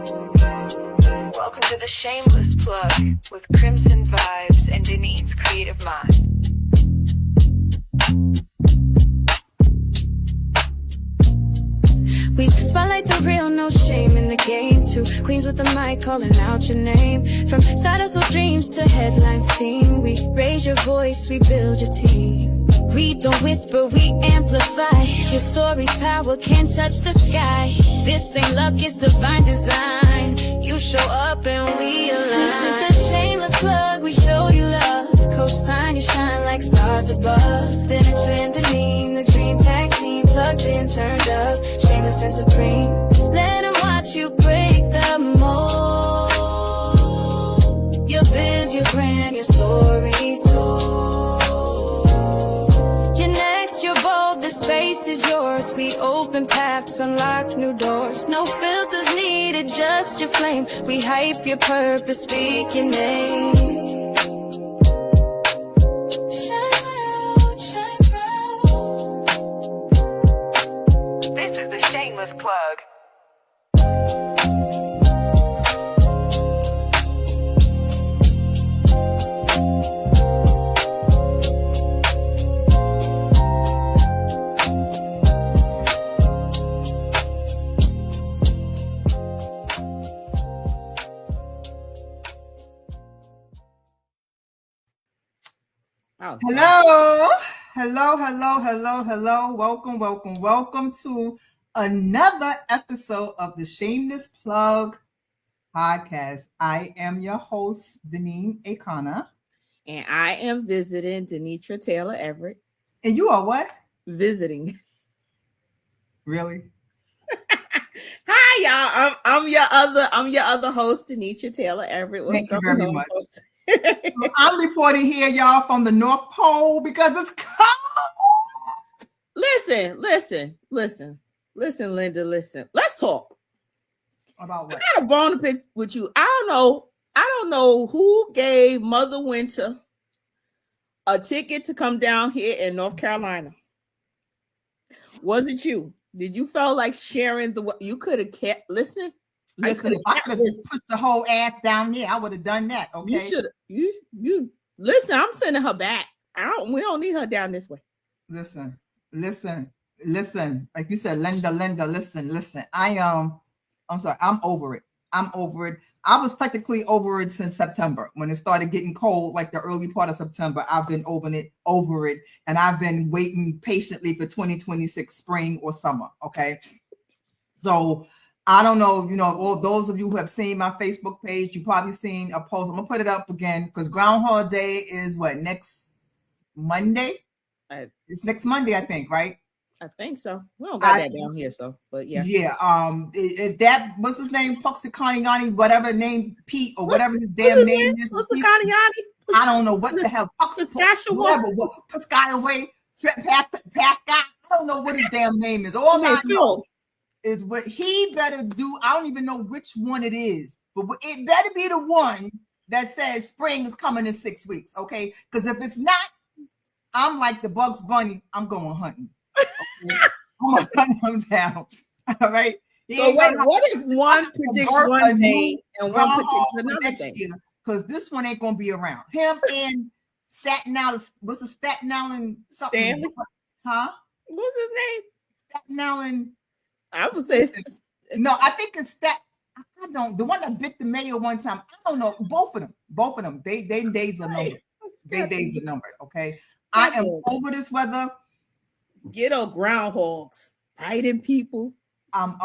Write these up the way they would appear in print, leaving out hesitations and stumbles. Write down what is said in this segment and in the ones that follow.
Welcome to the Shameless Plug with Crimson Vibes and Denise's Creative Mind. We spotlight the real, no shame in the game. Two queens with the mic calling out your name. From side hustle dreams to headline steam, we raise your voice, we build your team. We don't whisper, we amplify. Your story's power can't touch the sky. This ain't luck, it's divine design. You show up and we align. This is the Shameless Plug, we show you love. Co-sign, you shine like stars above. Dinner trend, the dream tag team. Plugged in, turned up, shameless and supreme. Let them watch you break the mold. Your biz, your brand, your story told. You're next, you're bold, the space is yours. We open paths, unlock new doors. No filters needed, just your flame. We hype your purpose, speak your name. Plug. Oh, hello. Welcome to another episode of the Shameless Plug podcast. I am your host, Denise Akana. And I am visiting Denitra Taylor Everett. And you are what? Visiting. Really? Hi, y'all. I'm your other host, Denitra Taylor Everett. Thank you very much. I'm reporting here, y'all, from the North Pole because it's cold. Listen, Linda, listen. Let's talk. About what? I got a bone to pick with you. I don't know who gave Mother Winter a ticket to come down here in North Carolina. Was it you? Did you feel like sharing you could have kept listening? I could have put the whole ass down there. I would have done that. Okay. You should you listen, I'm sending her back. We don't need her down this way. Listen. Like you said, Linda, listen. I'm sorry, I'm over it. I was technically over it since September when it started getting cold, like the early part of September. I've been over it, and I've been waiting patiently for 2026 spring or summer. Okay. So I don't know, all those of you who have seen my Facebook page, you probably seen a post. I'm gonna put it up again because Groundhog Day is what, next Monday? It's next Monday, I think, right? I think so. We don't got that down here, so but yeah. Yeah. If that, what's his name? Puxicaniani, whatever name, Pete or whatever his damn name is. Puxicaniani? I don't know what the hell. Piscataway. Pascal. I don't know what his damn name is. All I know is what he better do. I don't even know which one it is, but it better be the one that says spring is coming in 6 weeks. Okay. Because if it's not, I'm like the Bugs Bunny. I'm going hunting. Okay? I'm going to hunt him down. All right. So wait, what if one predicts one day and one predicts another day? Because this one ain't going to be around. Him and Staten Island. What's the Staten Island? Stanley? Huh? What's his name? Staten Island. I would say no. I think it's that. I don't. The one that bit the mayor one time. I don't know. Both of them. They days are numbered. They days are numbered. Okay. I am over this weather. Ghetto groundhogs biting people. I'm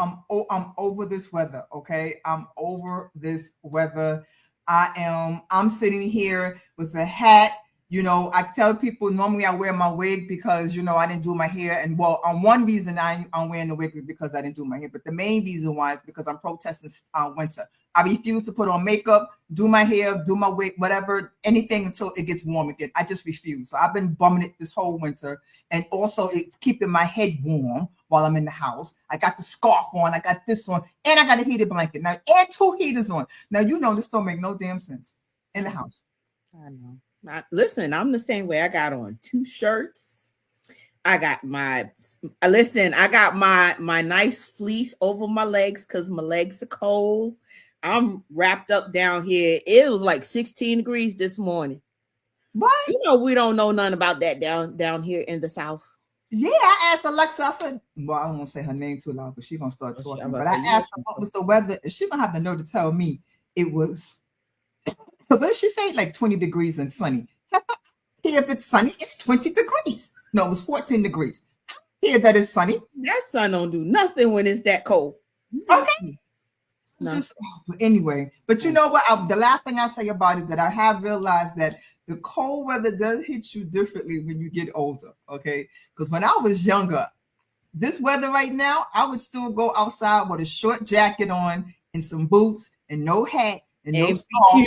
over this weather. Okay. I'm over this weather. I'm sitting here with a hat. I tell people normally I wear my wig because, I didn't do my hair. And on one reason I'm wearing the wig is because I didn't do my hair. But the main reason why is because I'm protesting winter. I refuse to put on makeup, do my hair, do my wig, whatever, anything until it gets warm again. I just refuse. So I've been bumming it this whole winter. And also it's keeping my head warm while I'm in the house. I got the scarf on. I got this on. And I got a heated blanket. Now, and 2 heaters on. Now, this don't make no damn sense in the house. I know. Listen, I'm the same way. I got on 2 shirts. I got my listen, I got my nice fleece over my legs because my legs are cold. I'm wrapped up down here. It was like 16 degrees this morning. What? You know, we don't know nothing about that down here in the south. Yeah, I asked Alexa. I said, "Well, I don't want to say her name too loud because she's gonna start Oh, shit, I'm talking." about But to I say you know asked her what was the weather, and she gonna have the nerve to tell me it was. What did she say? Like 20 degrees and sunny. Here, if it's sunny, it's 20 degrees. No, it was 14 degrees. Here, that is sunny. that sun don't do nothing when it's that cold. Okay. Nothing. No. Just but anyway, but you know what? The last thing I say about it that I have realized that the cold weather does hit you differently when you get older. Okay, because when I was younger, this weather right now, I would still go outside with a short jacket on and some boots and no hat and no scarf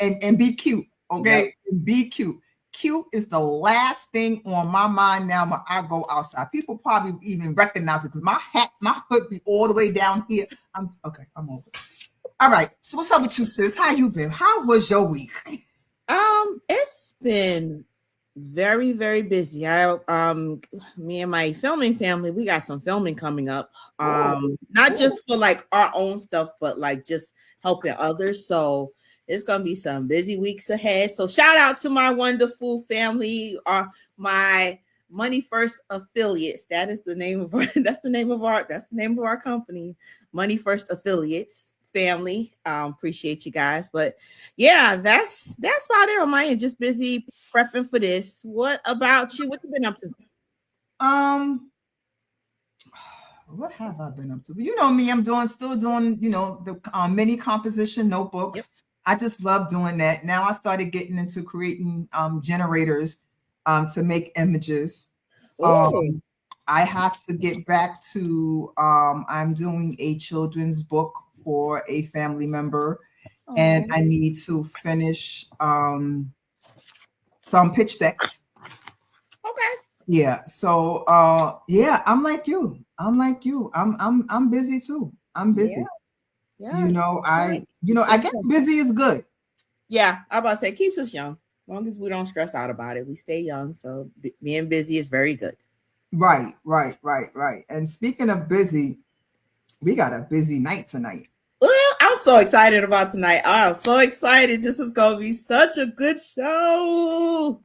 ABQ. and be cute. Yep. Okay, and be cute. Cute is the last thing on my mind now when I go outside. People probably even recognize it because my hat, my hood be all the way down here. I'm okay. I'm over. All right. So what's up with you, sis? How you been? How was your week? It's been very, very busy. Me and my filming family, we got some filming coming up. Oh, Not oh. just for like our own stuff, but like just helping others. So it's gonna be some busy weeks ahead. So shout out to my wonderful family, my Money First affiliates. That is the name of our that's the name of our company, Money First Affiliates family. Appreciate you guys. But yeah, that's about it on my end. Just busy prepping for this. What about you? What you been up to? Um, what have I been up to? You know me, still doing, the mini composition Yep. notebooks. I just love doing that. Now I started getting into creating generators to make images. Oh, Um, I have to get back to I'm doing a children's book for a family member, and oh, I need to finish some pitch decks. okay. Yeah. So yeah, I'm like you. I'm busy too. I'm Yeah, busy. yeah. Right. I guess busy is good. Yeah, I about to say keeps us young. As long as we don't stress out about it, we stay young. So being busy is very good. Right, right, right, right. And speaking of busy, we got a busy night tonight. Well, I'm so excited about tonight. I'm so excited. This is gonna be such a good show.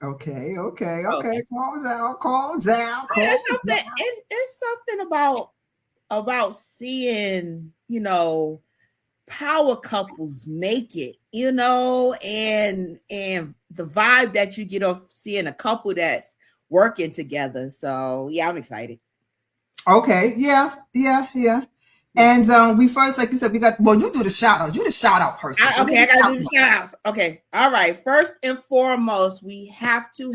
Okay, okay, Okay. okay. Calm down, calm down, calm It's something. down. It's something about seeing power couples make it, and the vibe that you get off seeing a couple that's working together. So yeah, I'm excited. Okay, yeah, yeah, yeah. Yeah. And we first, like you said, we got you do the shout out. You the shout out person. So Okay, what I the gotta shout do the out? shout outs. Okay. All right. First and foremost, we have to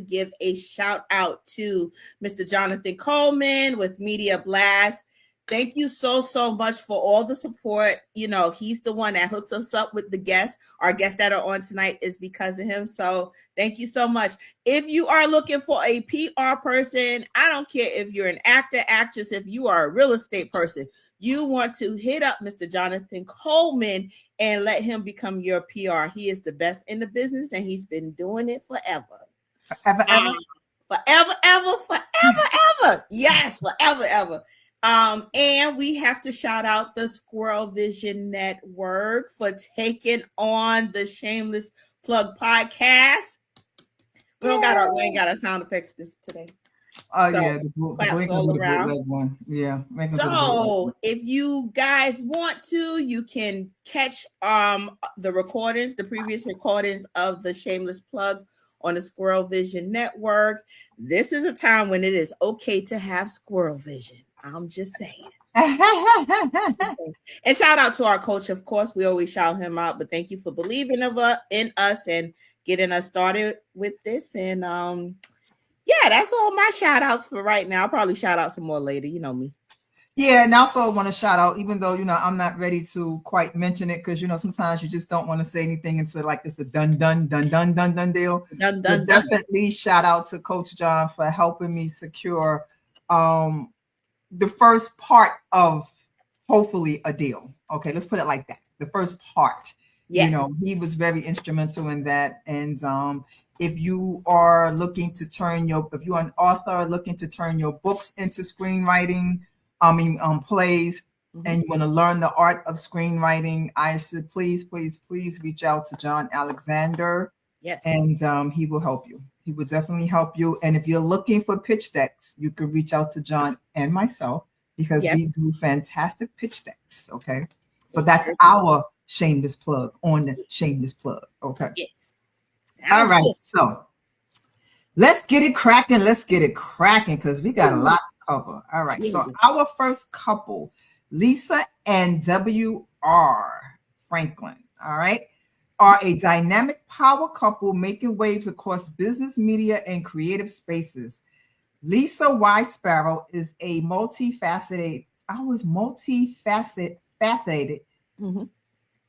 give a shout out to Mr. Jonathan Coleman with Media Blast. Thank you so much for all the support. He's the one that hooks us up with the guests. Our guests that are on tonight is because of him. So thank you so much. If you are looking for a PR person, I don't care if you're an actor, actress, if you are a real estate person, you want to hit up Mr. Jonathan Coleman and let him become your PR. He is the best in the business and he's been doing it forever. Ever, ever? Forever, ever, forever, ever. Yes, forever, ever. And we have to shout out the Squirrel Vision Network for taking on the Shameless Plug podcast. We ain't got our sound effects this today. Oh So yeah, the boy claps ain't gonna do all the around. bootleg one. Yeah, ain't gonna do the bootleg one. So if you guys want to, you can catch the recordings, the previous recordings of the Shameless Plug on the Squirrel Vision Network. This is a time when it is okay to have squirrel vision. I'm just saying. And shout out to our coach, of course. We always shout him out, but thank you for believing in us and getting us started with this. And yeah, that's all my shout outs for right now. I'll probably shout out some more later. You know me. Yeah, and also I want to shout out, even though I'm not ready to quite mention it because sometimes you just don't want to say anything until like it's a done deal. Dun But dun dun. definitely shout out to Coach John for helping me secure the first part of hopefully a deal. Okay, let's put it like that. The first part. Yes. He was very instrumental in that. And if you are looking to if you're an author looking to turn your books into screenwriting, plays, and you want to learn the art of screenwriting, I should please reach out to John Alexander. Yes. And he will help you. He will definitely help you. And if you're looking for pitch decks, you can reach out to John and myself, because we do fantastic pitch decks. Okay. So that's our shameless plug on the shameless plug. Okay. Yes. All right. So let's get it cracking. Because we got a lot to cover. All right. So our first couple, Lisa and W.R. Franklin. All right. Are a dynamic power couple making waves across business, media, and creative spaces. Lisa Y. Sparrow is a multifaceted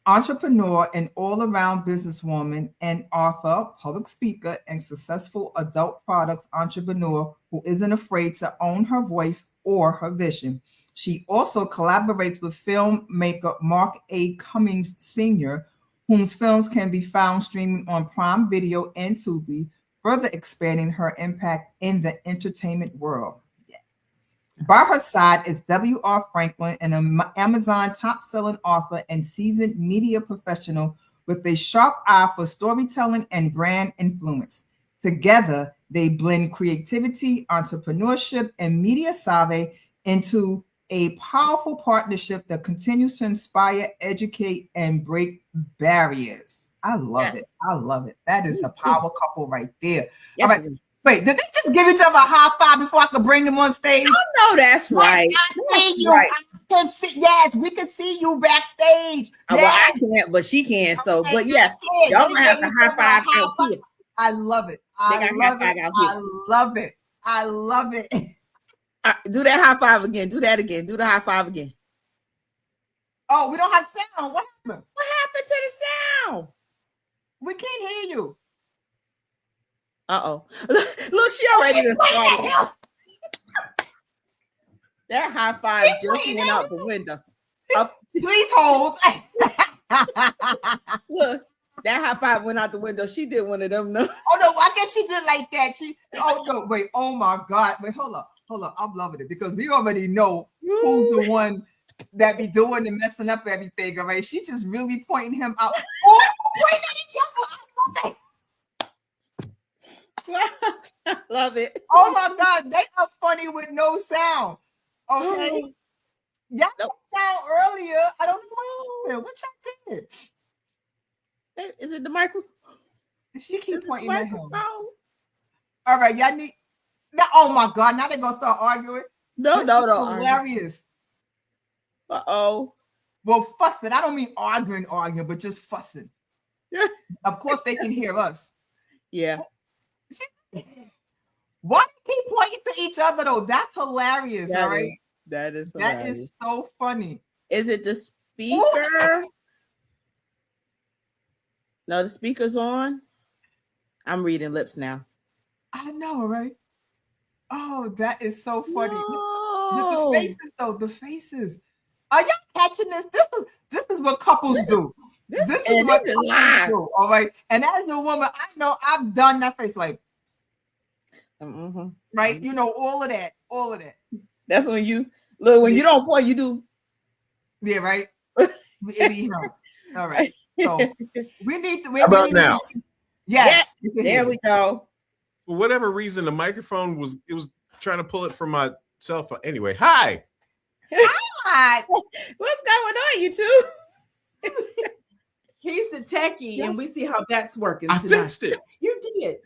entrepreneur and all-around businesswoman and author, public speaker, and successful adult products entrepreneur who isn't afraid to own her voice or her vision. She also collaborates with filmmaker Mark A. Cummings Sr., whose films can be found streaming on Prime Video and Tubi, further expanding her impact in the entertainment world. Yeah. By her side is W.R. Franklin, an Amazon top-selling author and seasoned media professional with a sharp eye for storytelling and brand influence. Together, they blend creativity, entrepreneurship, and media savvy into a powerful partnership that continues to inspire, educate, and break barriers. I love it. That is a power couple right there. Yes. All right. Wait, did they just give each other a high five before I could bring them on stage? Oh, no, that's right. I see you. Right. I can see, yes, we can see you backstage. Well, I can't, but she can. So, okay, but yes, y'all gonna have to high five out here. I love it. I love it. Do that high five again. Do that again. Do the high five again. Oh, we don't have sound. What happened? What happened to the sound? We can't hear you. Uh-oh. Look, she already started. That high five just went out the window. Please hold. Look, that high five went out the window. She did one of them. No. Oh, no, I guess she did like that. Wait, oh my God. Wait, hold up. I'm loving it because we already know who's the one that be doing and messing up everything. All right. She just really pointing him out. Oh, pointing at each other. I love that. Love it. Oh my God. They are funny with no sound. Okay. Y'all sound earlier. I don't know what y'all did. Is it the microphone? She keep pointing at him. All right. Y'all need. Oh my God! Now they're gonna start arguing. No. Hilarious. Uh-oh. Well, fussing. I don't mean arguing, but just fussing. Yeah. Of course, they can hear us. Yeah. Why do they keep pointing to each other though? That's hilarious. All right. That is hilarious. That is so funny. Is it the speaker? No, the speaker's on. I'm reading lips now. I know, right? Oh, that is so funny. No. The faces, though, the faces. Are y'all catching this? This is what couples do. This is what couples do. All right. And as a woman, I know I've done that face like, right? You know, all of that. That's when you look, when you don't point, you do. Yeah, right. All right. So we need to. How about now? Yes. There we go. For whatever reason, the microphone was trying to pull it from my cell phone. Anyway, hi. Hi. What's going on, you two? He's the techie, and we see how that's working. I fixed it. You did.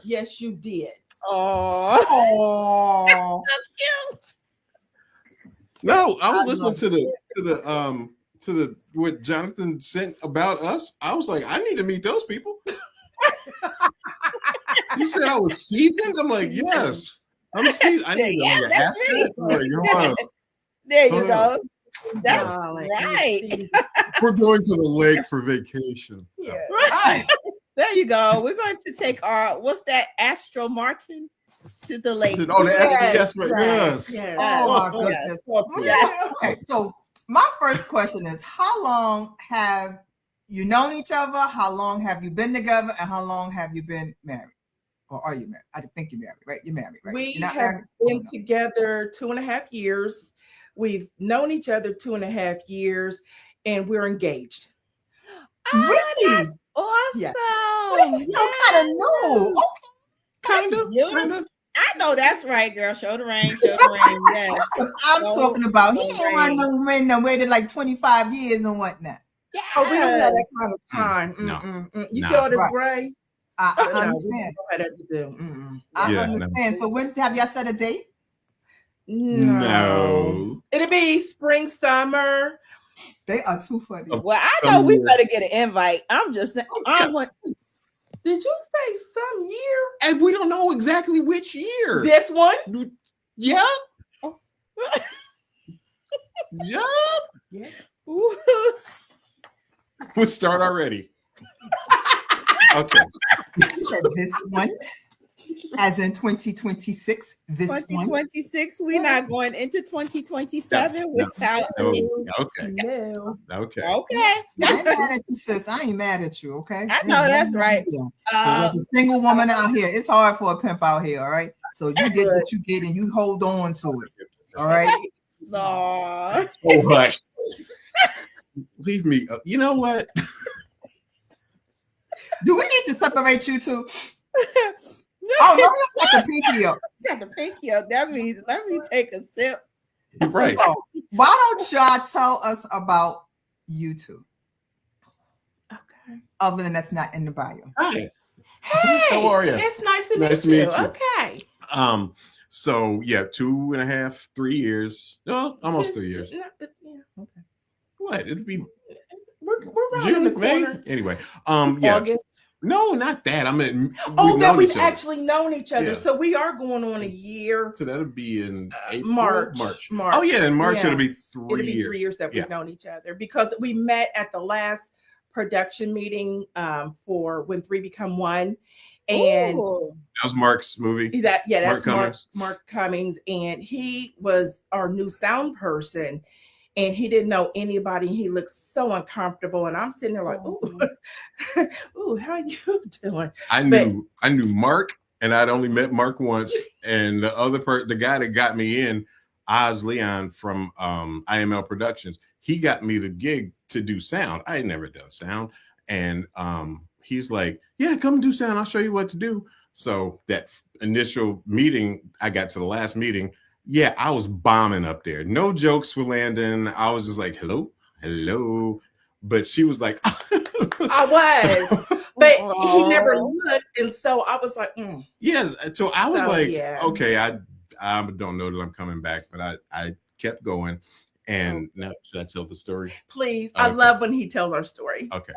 Yes, you did. Oh, that's cute. No, I was listening to the what Jonathan sent about us. I was like, I need to meet those people. You said I was seasoned. I'm like, yes, I'm seasoned. I need to ask that. There you go. That's right. We're going to the lake for vacation. Yeah. Right. There you go. We're going to take our Astro Martin to the lake. Oh, yes, right. Yes. Oh my goodness. Yes. Okay, so my first question is, how long have you known each other? How long have you been together? And how long have you been married? Or are you married? I think you're married, right? You're married, right? We You're not have married? been together 2.5 years. We've known each other 2.5 years, and we're engaged. Really? Awesome. Yeah. This is still kind of new. Okay. Kind of. Beautiful. I know that's right, girl. Show the rain, show the rain. Yes. That's what I'm talking about. He ain't one of them men that waited like 25 years and whatnot. Yes. Oh, we don't have that kind of time. No. You Nah. see all this Right. gray? I No, we understand. don't have that to do. I Yeah, understand. So when's have y'all set a date? No. It'll be spring, summer. They are too funny. Well, I know we better get an invite. I'm just saying. Did you say some year? And we don't know exactly which year. This one? Yep. Yep. Yeah. We'll start already. Okay. You said this one, as in 2026. This one. 2026. We're not going into 2027 No. without. Okay. No. Okay. Okay. I ain't mad at you, sis. I ain't mad at you, okay? I know that's right. There's a single woman out here. It's hard for a pimp out here, all right? So you get what you get and you hold on to it. All right. No. Oh, hush. Leave me. You know what? Do we need to separate you two? Oh, no, that's like a pinky up. Got the pinky up. That means let me take a sip. Right. So, why don't y'all tell us about you two? Okay. Other than that's not in the bio. Hi. Hey, How are you? it's nice to Nice meet to you. meet you. Okay. So yeah, 2.5, 3 years. No, almost 3 years. Yeah, okay. What? It'd be We're around in the June, May. corner. Anyway, yeah. August. No, not that. I mean, We've actually known each other. Yeah. So we are going on a year. So that'll be in April, March. Oh yeah, in March Yeah. it'll be 3 It'll be years. 3 years that we've known each other because we met at the last production meeting for When Three Become One. And Ooh. That was Mark's movie. that's Mark Cummings. Mark Cummings, and he was our new sound person, and he didn't know anybody. He looked so uncomfortable, and I'm sitting there like, "Ooh, ooh, how you doing?" I knew Mark, and I'd only met Mark once, and the guy that got me in, Oz Leon from IML Productions, he got me the gig to do sound. I had never done sound, and he's like, yeah, come do sound. I'll show you what to do. So that initial meeting, I got to the last meeting. Yeah, I was bombing up there. No jokes were landing. I was just like, hello. But she was like, I was, but he never looked. And so I was like, Yes. So I was yeah. Okay, I don't know that I'm coming back, but I kept going. And now should I tell the story? Please. Okay. I love when he tells our story. Okay.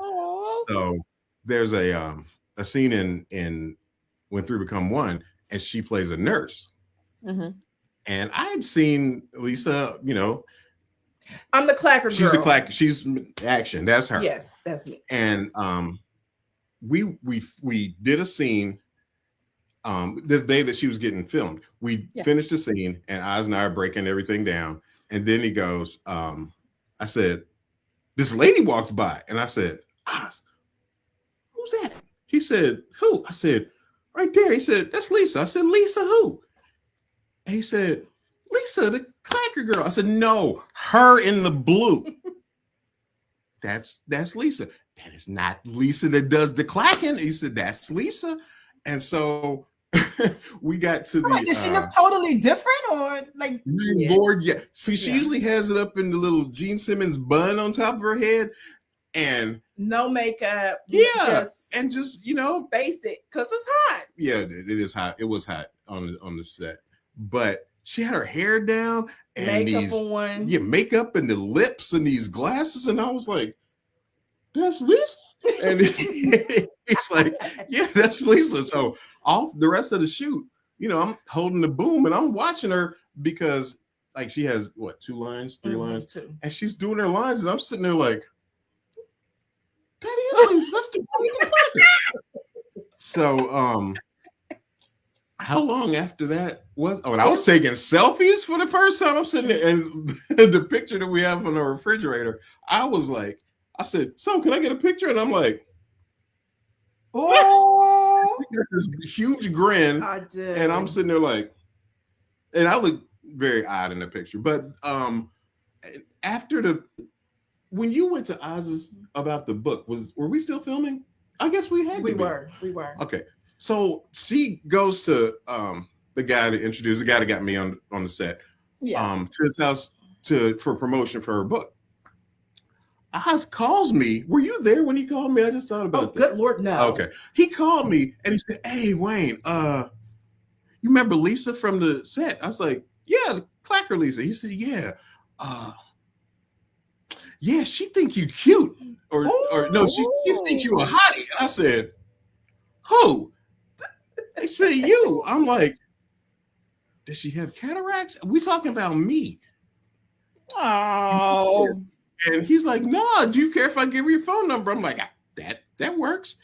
So there's a scene in When Three Become One, and she plays a nurse. Mm-hmm. And I had seen Lisa, I'm the clacker girl. she's the clacker. She's action. That's her. Yes, that's me. And we did a scene this day that she was getting filmed. We finished the scene, and Oz and I are breaking everything down. And then he goes, I said, this lady walked by, and I said, Oz, who's that? He said, who? I said, right there. He said, that's Lisa. I said, Lisa who? And he said, Lisa, the clacker girl. I said, no, her in the blue. That's Lisa. That is not Lisa that does the clacking. He said, that's Lisa. And so we got to the. Does she look totally different or like? Lord, yeah. See, she usually has it up in the little Gene Simmons bun on top of her head, and no makeup. Yeah, and just basic because it's hot. Yeah, it is hot. It was hot on the set, but she had her hair down and makeup on. Yeah, makeup and the lips and these glasses, and I was like, "That's Lisa." And he's like, yeah, that's Lisa. So off the rest of the shoot, I'm holding the boom and I'm watching her because like she has what, 2 lines, 3 lines, 2. And she's doing her lines, and I'm sitting there like, that is Lisa. That's the So how long after that was? Oh, and I was taking selfies for the first time. I'm sitting there, and the picture that we have on the refrigerator, I was like, I said, "So, can I get a picture?" And I'm like, Oh, he got this huge grin, I did. and I'm sitting there like, and I look very odd in the picture. But after when you went to Oz's about the book, were we still filming? I guess we had. We were. Okay, so she goes to the guy that got me on the set, to his house for promotion for her book. Oz calls me. Were you there when he called me? I just thought about that. Good Lord, no. Okay. He called me and he said, "Hey, Wayne, you remember Lisa from the set?" I was like, "Yeah, the Clacker Lisa." He said, "Yeah. Yeah, she think you cute." Or no, she think you a hottie. And I said, "Who?" They say you. I'm like, "Does she have cataracts? We talking about me." Oh. And he's like, "No, do you care if I give you your phone number?" I'm like, that works.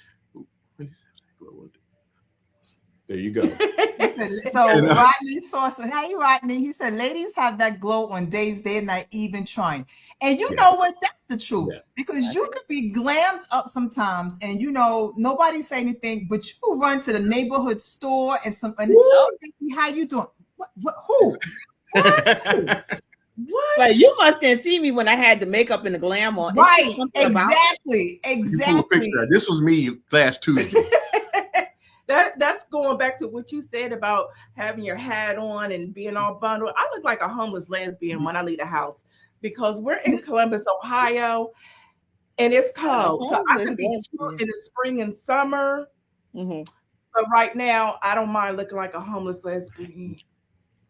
There you go. So Rodney saw, hey Rodney, he said, ladies have that glow on days they're not even trying. And you know what? That's the truth. Yeah. Because you could be glammed up sometimes and nobody say anything, but you run to the neighborhood store and how you doing? Who? What? Like, you must didn't see me when I had the makeup and the glam on. Right. Exactly. This was me last Tuesday. That's going back to what you said about having your hat on and being all bundled. I look like a homeless lesbian when I leave the house because we're in Columbus, Ohio, and it's cold. So I can be cute in the spring and summer. Mm-hmm. But right now, I don't mind looking like a homeless lesbian.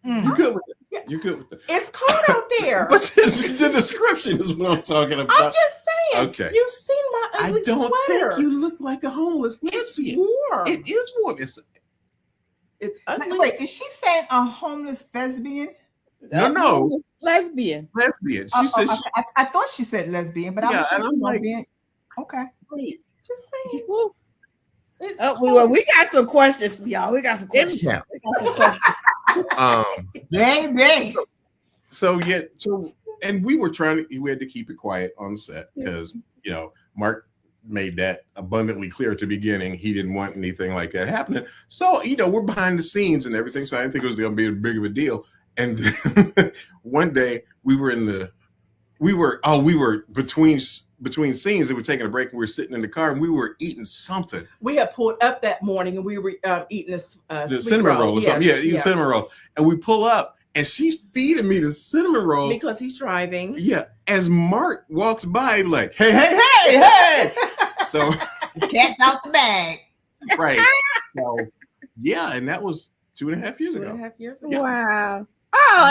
You good with that? You good with that? It's cold out there. But the description is what I'm talking about. I'm just saying. Okay. You've seen my ugly sweater. I don't think you look like a homeless lesbian. It's warm. It is warm. It's ugly. Wait, is she saying a homeless lesbian? No. Lesbian. She said. I thought she said lesbian, but I'm like, okay. Just saying. We got some questions, y'all. We got some questions. Baby. So and we had to keep it quiet on set because Mark made that abundantly clear at the beginning. He didn't want anything like that happening. So we're behind the scenes and everything. So I didn't think it was going to be a big of a deal. And one day we were between scenes and we're taking a break and we were sitting in the car and we were eating something. We had pulled up that morning and we were eating the cinnamon roll or something. Yeah, cinnamon roll. And we pull up and she's feeding me the cinnamon roll. Because he's driving. Yeah. As Mark walks by, like, hey. So cat's out the bag. Right. So yeah, and that was 2.5 years ago. 2.5 years ago. Yeah. Wow. Oh,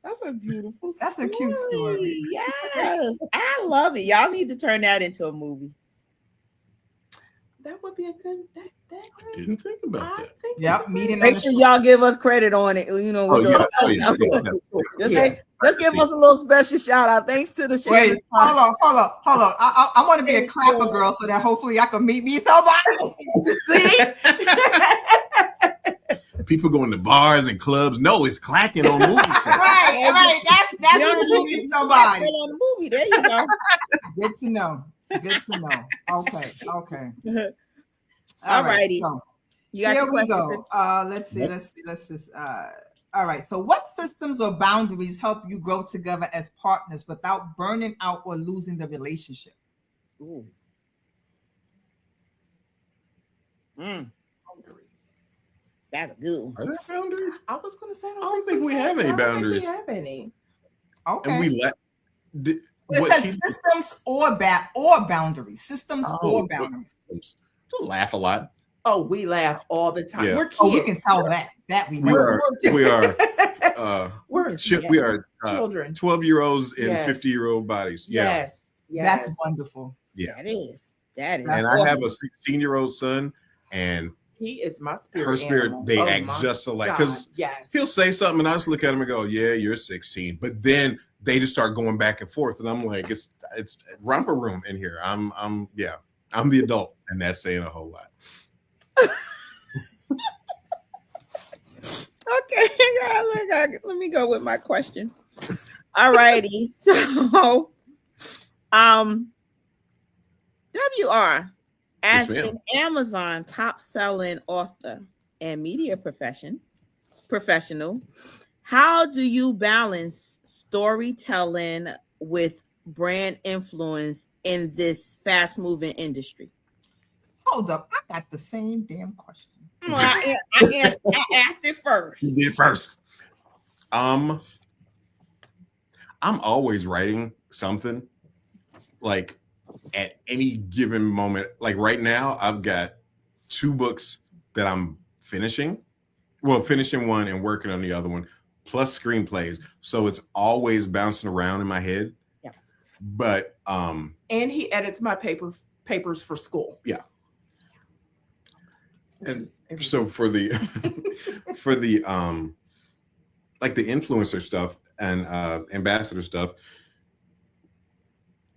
that's a beautiful story. That's a cute story. Yes. I love it. Y'all need to turn that into a movie. That would be a good. I didn't think about that. Yep. Make sure y'all give us credit on it. Let's give us a little special shout out. Thanks to the Shameless. Wait, hold on. I want to be a clapper girl so that hopefully I can meet me somebody. See? People going to bars and clubs. No, it's clacking on movie sets. Right. That's where you need somebody. On the movie. There you go. Good to know. Okay. All righty. So, here we go. Let's see. All right. So what systems or boundaries help you grow together as partners without burning out or losing the relationship? Ooh. That's a good one. Are there boundaries? I was going to say, I don't think we have any boundaries. Okay. And we it says systems or boundaries. Systems or boundaries. Laugh a lot. Oh, we laugh all the time. Yeah. We're kids. Oh, we can tell that we know. We are children. 12-year-olds in Yes. 50-year-old bodies. Yeah. Yes. That's wonderful. Yeah. That is. And I have a 16-year-old son, and he is my spirit. her spirit, animal. they act just alike. Because yes, he'll say something, and I just look at him and go, "Yeah, you're 16." But then they just start going back and forth, and I'm like, "It's romper room in here." I'm the adult, and that's saying a whole lot. Okay, let me go with my question. All righty. So, WR, Yes, as ma'am. an Amazon top-selling author and media professional, how do you balance storytelling with brand influence in this fast-moving industry? Hold up, I got the same damn question. Well, I asked it first. You did first. I'm always writing something, like at any given moment. Like right now, I've got 2 books that I'm finishing. Well, finishing one and working on the other one, plus screenplays. So it's always bouncing around in my head. Yeah. But And he edits my papers for school. Yeah. Which And is everything. so for the for the like the influencer stuff and ambassador stuff,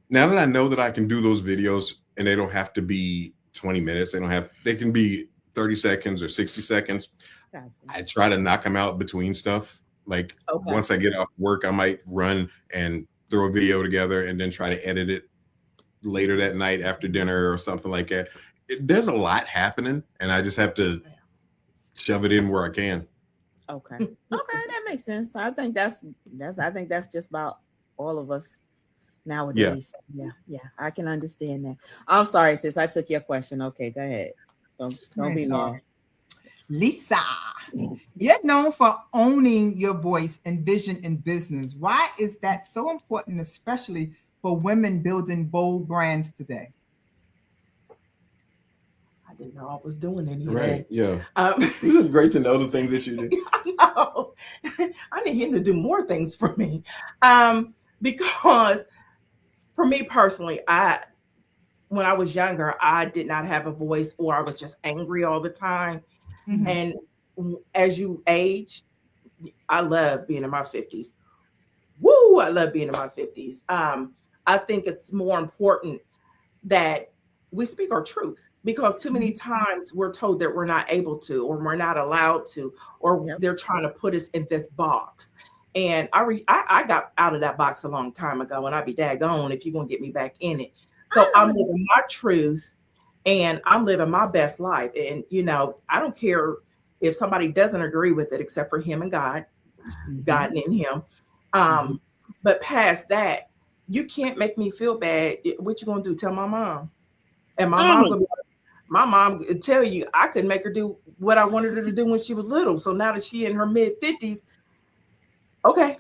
now that I know that I can do those videos and they don't have to be 20 minutes, they can be 30 seconds or 60 seconds. Gotcha. I try to knock them out between stuff. Like Okay. once I get off work, I might run and throw a video together and then try to edit it later that night after dinner or something like that. There's a lot happening and I just have to shove it in where I can. Okay. Okay, that makes sense. I think that's just about all of us nowadays. Yeah, I can understand that. I'm sorry, sis. I took your question. Okay, go ahead. Don't be mad. Lisa, you're known for owning your voice and vision in business. Why is that so important, especially for women building bold brands today? I didn't know I was doing any of Right. that. Yeah. It's just great to know the things that you do. I know. I need him to do more things for me. Because for me personally, when I was younger, I did not have a voice, or I was just angry all the time. Mhm. And as you age, I love being in my 50s. Woo! I love being in my 50s. I think it's more important that we speak our truth, because too many times we're told that we're not able to, or we're not allowed to, or Yep. they're trying to put us in this box. And I got out of that box a long time ago, and I'd be daggone if you're gonna get me back in it. So I'm living my truth and I'm living my best life. And I don't care if somebody doesn't agree with it, except for him and God, God and him. But past that, you can't make me feel bad. What you gonna do? Tell my mom? And my mom could tell you I couldn't make her do what I wanted her to do when she was little. So now that she in her mid-50s, okay.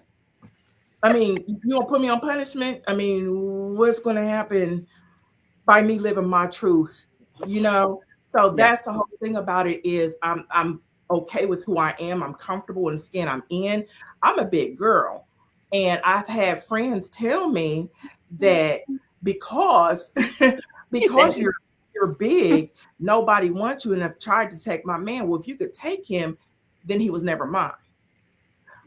I mean, you gonna put me on punishment? I mean, what's gonna happen by me living my truth? So that's the whole thing about it, is I'm okay with who I am. I'm comfortable in the skin I'm in. I'm a big girl. And I've had friends tell me that because you're big, nobody wants you, and have tried to take my man. Well, if you could take him, then he was never mine.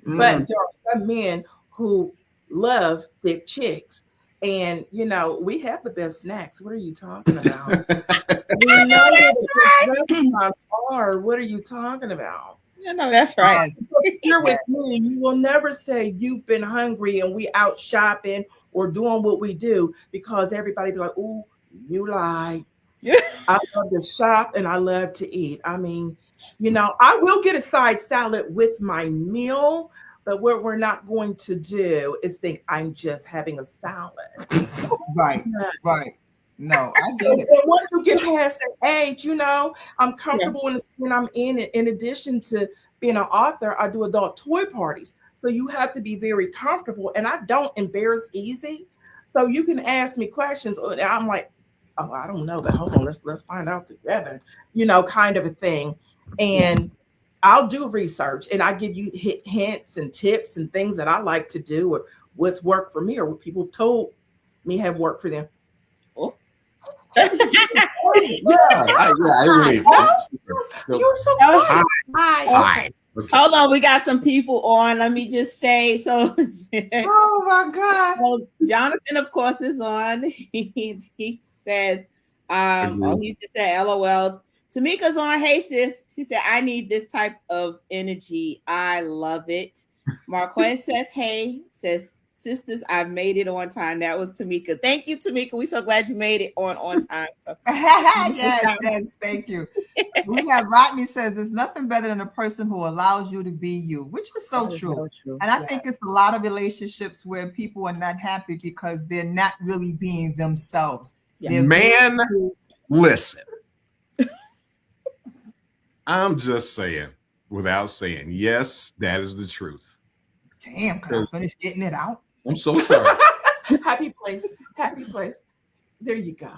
But there are some men who love thick chicks. And we have the best snacks. What are you talking about? We know that's right. Restaurants are. What are you talking about? That's right. If you're with me, you will never say you've been hungry and we out shopping or doing what we do, because everybody be like, "Ooh, you lie." I love to shop and I love to eat. I mean, I will get a side salad with my meal, but what we're not going to do is think I'm just having a salad. Right. No, I get it. And once you get past that age, I'm comfortable in the skin I'm in. And in addition to being an author, I do adult toy parties. So you have to be very comfortable, and I don't embarrass easy. So you can ask me questions, and I'm like, oh, I don't know, but hold on, let's find out together, kind of a thing. And I'll do research, and I give you hints and tips and things that I like to do, or what's worked for me, or what people have told me have worked for them. I relate. You're so Hi. Hi. Okay. Hold on, we got some people on. Let me just say so. Oh my God. Well, Jonathan, of course, is on. He says, he just said, LOL. Tamika's on. Hey, sis. She said, I need this type of energy. I love it. Marquez says, hey, says Sisters, I've made it on time. That was Tamika. Thank you, Tamika. We're so glad you made it on time. So, Yes, thank you. We have Rodney says there's nothing better than a person who allows you to be you, which is so true. so true. And I think it's a lot of relationships where people are not happy because they're not really being themselves. Yeah. Man, listen. I'm just saying, without saying, yes, that is the truth. Damn, can I finish getting it out? I'm so sorry. Happy place. Happy place. There you go.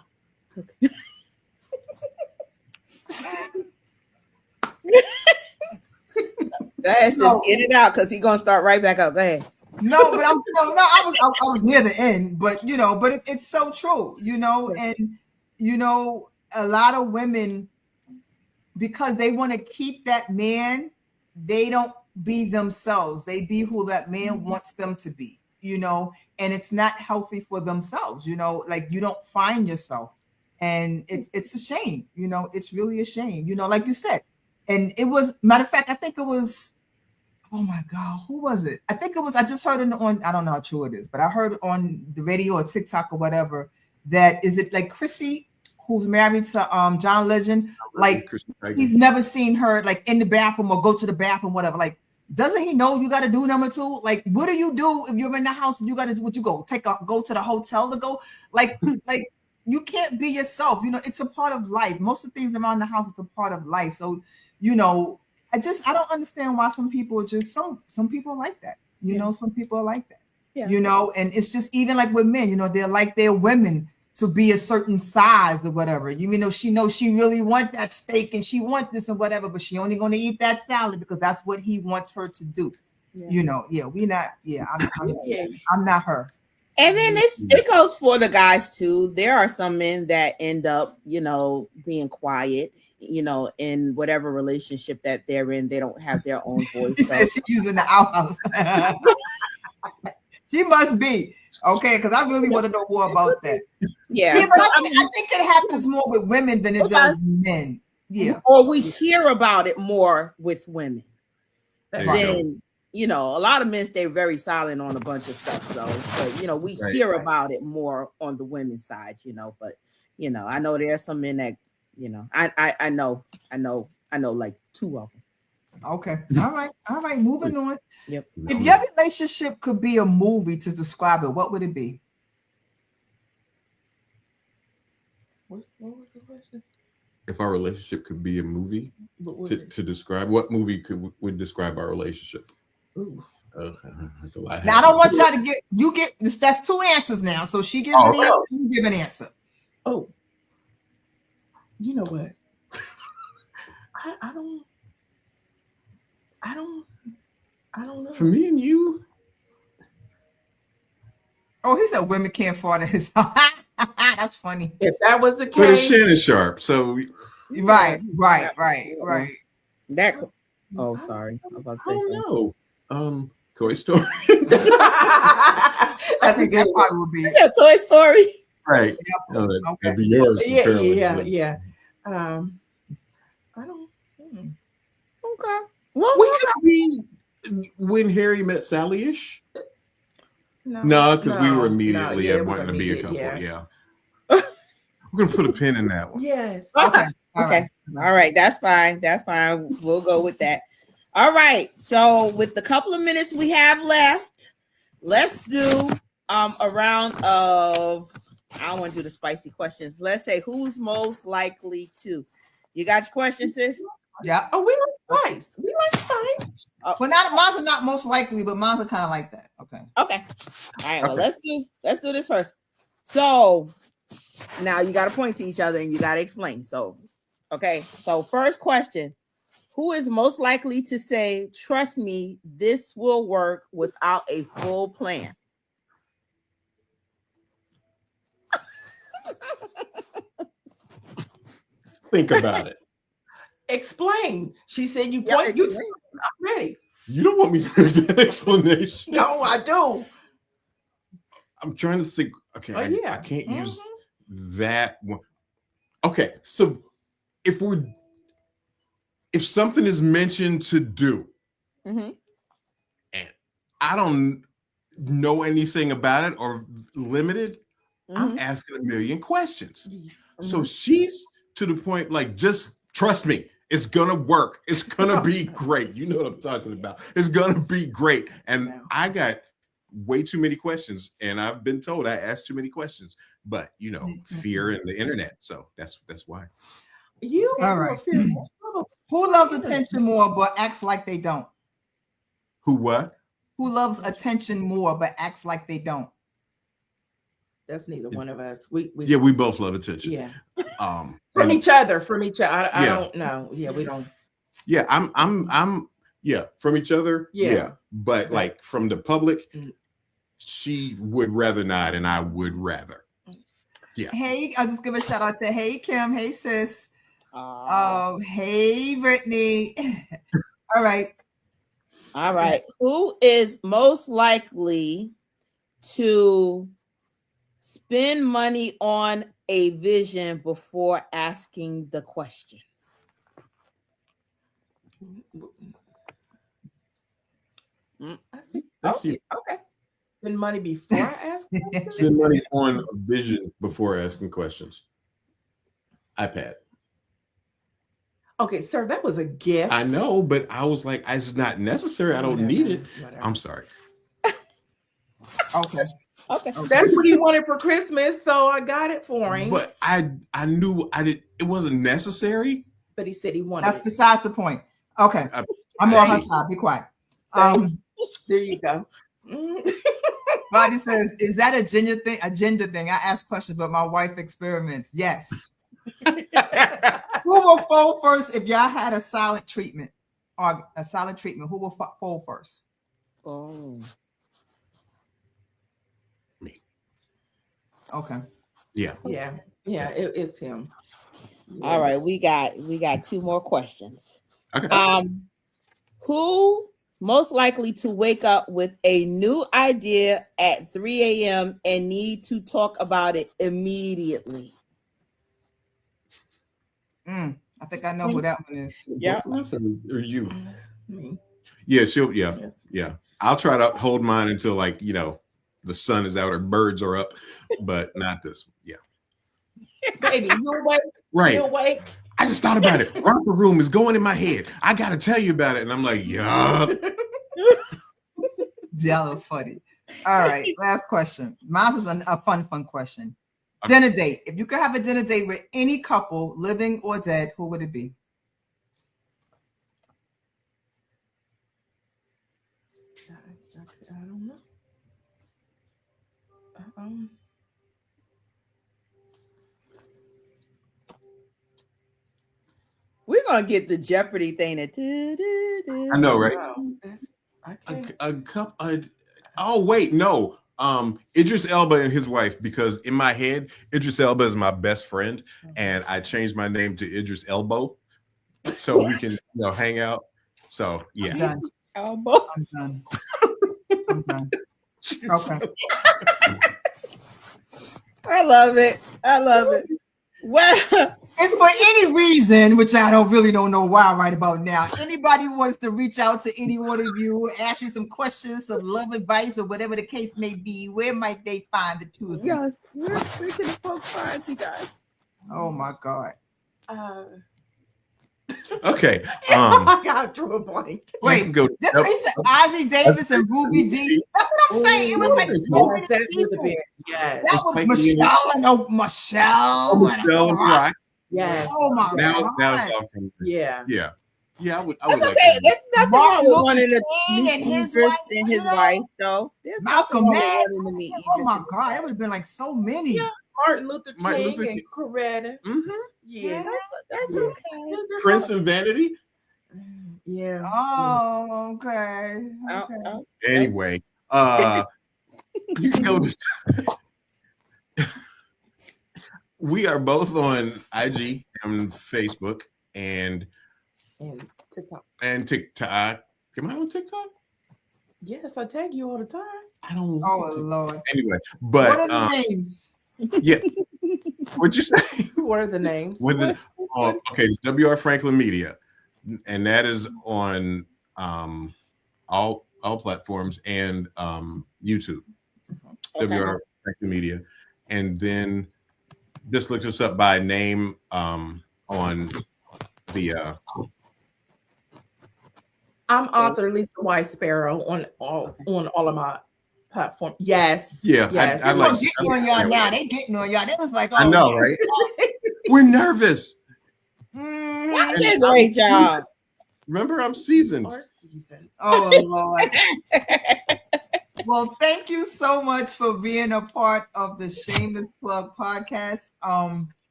Okay. Go ahead, sis, get it out because he's gonna start right back up. Go ahead. No, but I was near the end, but it's so true, and a lot of women, because they want to keep that man, they don't be themselves. They be who that man wants them to be, and it's not healthy for themselves, like you don't find yourself. And it's a shame, it's really a shame, like you said. And it was, matter of fact, I think it was, oh my God, who was it? I think it was, I just heard it on, I don't know how true it is, but I heard on the radio or TikTok or whatever, that is it like Chrissy, who's married to John Legend, like he's never seen her like in the bathroom or go to the bathroom, whatever. Like, doesn't he know you got to do number two? Like, what do you do if you're in the house and you got to do what you go to the hotel to go? Like you can't be yourself. It's a part of life. Most of the things around the house is a part of life. So, I don't understand why some people are just some people are like that. Some people are like that. Yeah. And it's just even like with men, they're like their women to be a certain size or whatever. She knows she really want that steak and she want this and whatever, but she only going to eat that salad because that's what he wants her to do. Yeah. I'm not her. And then it goes for the guys too. There are some men that end up, being quiet, in whatever relationship that they're in. They don't have their own voice. She said she's using the outhouse. She must be. Okay, because I really want to know more about that. Yeah, but I think it happens more with women than it does men. Yeah. Or we hear about it more with women. Then, a lot of men stay very silent on a bunch of stuff. So, but we hear about it more on the women's side, but I know there are some men that, I know like two of them. Okay. All right. Moving on. Yep. If your relationship could be a movie to describe it, what would it be? What was the question? If our relationship could be a movie to describe, what movie would describe our relationship? Ooh. That's a lot. Now I don't want y'all to get that's two answers now. So she gives an answer, you give an answer. Oh. You know what? I don't know. For me and you. Oh, he said women can't fart at his house. That's funny. If that was the case. But it's Shannon Sharp, so right. That sorry. I'm about to say something. No. Toy Story. I think that probably would be it. Toy Story. Right. Yep. Okay. That'd be yours. Yeah. I don't. Okay. Well, we could be When Harry Met Sally-ish. No, because we were immediately wanting to be a couple. Yeah. We're gonna put a pin in that one. Yes. Okay. All right. That's fine. We'll go with that. All right. So with the couple of minutes we have left, let's do a round of, I don't want to do the spicy questions. Let's say who's most likely to. You got your question, sis? Yeah. Oh, we like spice. Well, mine's are not most likely, but mine's are kind of like that. Okay. All right. Well, let's do this first. So now you got to point to each other and you got to explain. So, okay. So first question: who is most likely to say, "Trust me, this will work" without a full plan? Think about it. Explain. She said you point. You. I'm ready. You don't want me to give that explanation. No, I do. I'm trying to think. Okay, I can't use that one. Okay, so if something is mentioned to do, and I don't, know anything about it or limited, I'm Mhm. asking a million questions. So Mhm. she's to the point, like, just trust me, it's gonna work. It's gonna be great. You know what I'm talking about. It's gonna be great. And Yeah. I got way too many questions, and I've been told I asked too many questions. But you know, fear and the internet. So that's why. You All were right. fearful. Who loves attention more but acts like they don't? Who what? Who loves attention more but acts like they don't? That's neither one of us. We Yeah, we both love attention. yeah. From And each other. From each other. I Yeah. don't know. Yeah, we don't. yeah, I'm yeah, from each other. Yeah. Yeah. But like from the public, Mm. she would rather not, and I would rather. Yeah. Hey, I'll just give a shout out to hey Kim, hey sis. Aw. Hey Brittany. All right. All right. Who is most likely to spend money on a vision before asking the questions? I think That's Okay. you. Okay. spend money before I ask. Spend money on a vision before asking questions. iPad. Okay, sir, that was a gift. I know, but I was like, it's not necessary. I don't need it. Whatever. I'm sorry. Okay. Okay. That's what he wanted for Christmas, so I got it for him. But I knew it wasn't necessary. But he said he wanted That's it. besides the point. Okay. I'm on her side. Be quiet. There you go. Mm. Body says, is that a gender thing? A gender thing? I ask questions, but my wife experiments. Yes. Who will fold first if y'all had a silent treatment or a silent treatment? Who will fold first? Oh. Me. Okay. Yeah. Yeah, it's him. All right. We got 2 more questions. Okay. Who most likely to wake up with a new idea at 3 a.m. and need to talk about it immediately? I think I know who that one is. Yeah. Or you. Me. Yeah, Yes. yeah. I'll try to hold mine until like, the sun is out or birds are up, but not this one. Yeah. Baby, you awake? Right. You awake? I just thought about it. Romper room is going in my head. I got to tell you about it. And I'm like, yeah. Della funny. All right. Last question. Mine is a fun question. Dinner date. If you could have a dinner date with any couple, living or dead, who would it be? I don't know. We're gonna get the Jeopardy thing. I know, right? Okay. A couple. Oh wait, no. Idris Elba and his wife, because in my head, Idris Elba is my best friend, and I changed my name to Idris Elbow, so we can hang out. So yeah, I'm done. Elbow. I'm done. I'm done. Okay. I love it. I love it. Well, If for any reason, which I don't know why right about now, anybody wants to reach out to any one of you, ask you some questions, some love advice, or whatever the case may be, where might they find the two of you? yes, where can the folks find you guys? Oh my God. okay. I got to a blank. Wait, go. this was Ozzy Davis and Ruby D. That's what I'm saying. It was like so many That would have people. been, yes. That was Michelle. I know Michelle. Michelle and Rock. Yes. Oh my Now God. it's all coming. Yeah. Yeah. I would That's like okay. to- There's nothing Martin wrong with Luther wanting to King meet and his Idris wife, and his you know? wife, though. There's Malcolm nothing wrong X. with wanting to meet Oh Idris my and his God. wife. It would have been like so many. Yeah. Martin Luther King Martin Luther and King. Coretta. Mhm. Yeah. That's Yeah. okay. Prince and Vanity. Yeah. Oh, okay. Out, Okay. out. Anyway, you can go to. We are both on IG and Facebook and And TikTok. TikTok. Am I on TikTok? Yes, I tag you all the time. I don't. Oh look at Lord. Anyway, What but are the names? yeah. What'd you say? What are the names? With the okay, it's WR Franklin Media, and that is on all platforms, and YouTube. Okay. WR Media, and then just look us up by name on the. I'm author Lisa White Sparrow on all of my platforms. Yes. Yeah, Yes. I like. Getting on y'all now. They getting on y'all. They was like, oh, I know, right? We're nervous. Y'all And did a great job. Remember, I'm seasoned. Our season. Oh Lord. Well, thank you so much for being a part of the Shameless Plug podcast.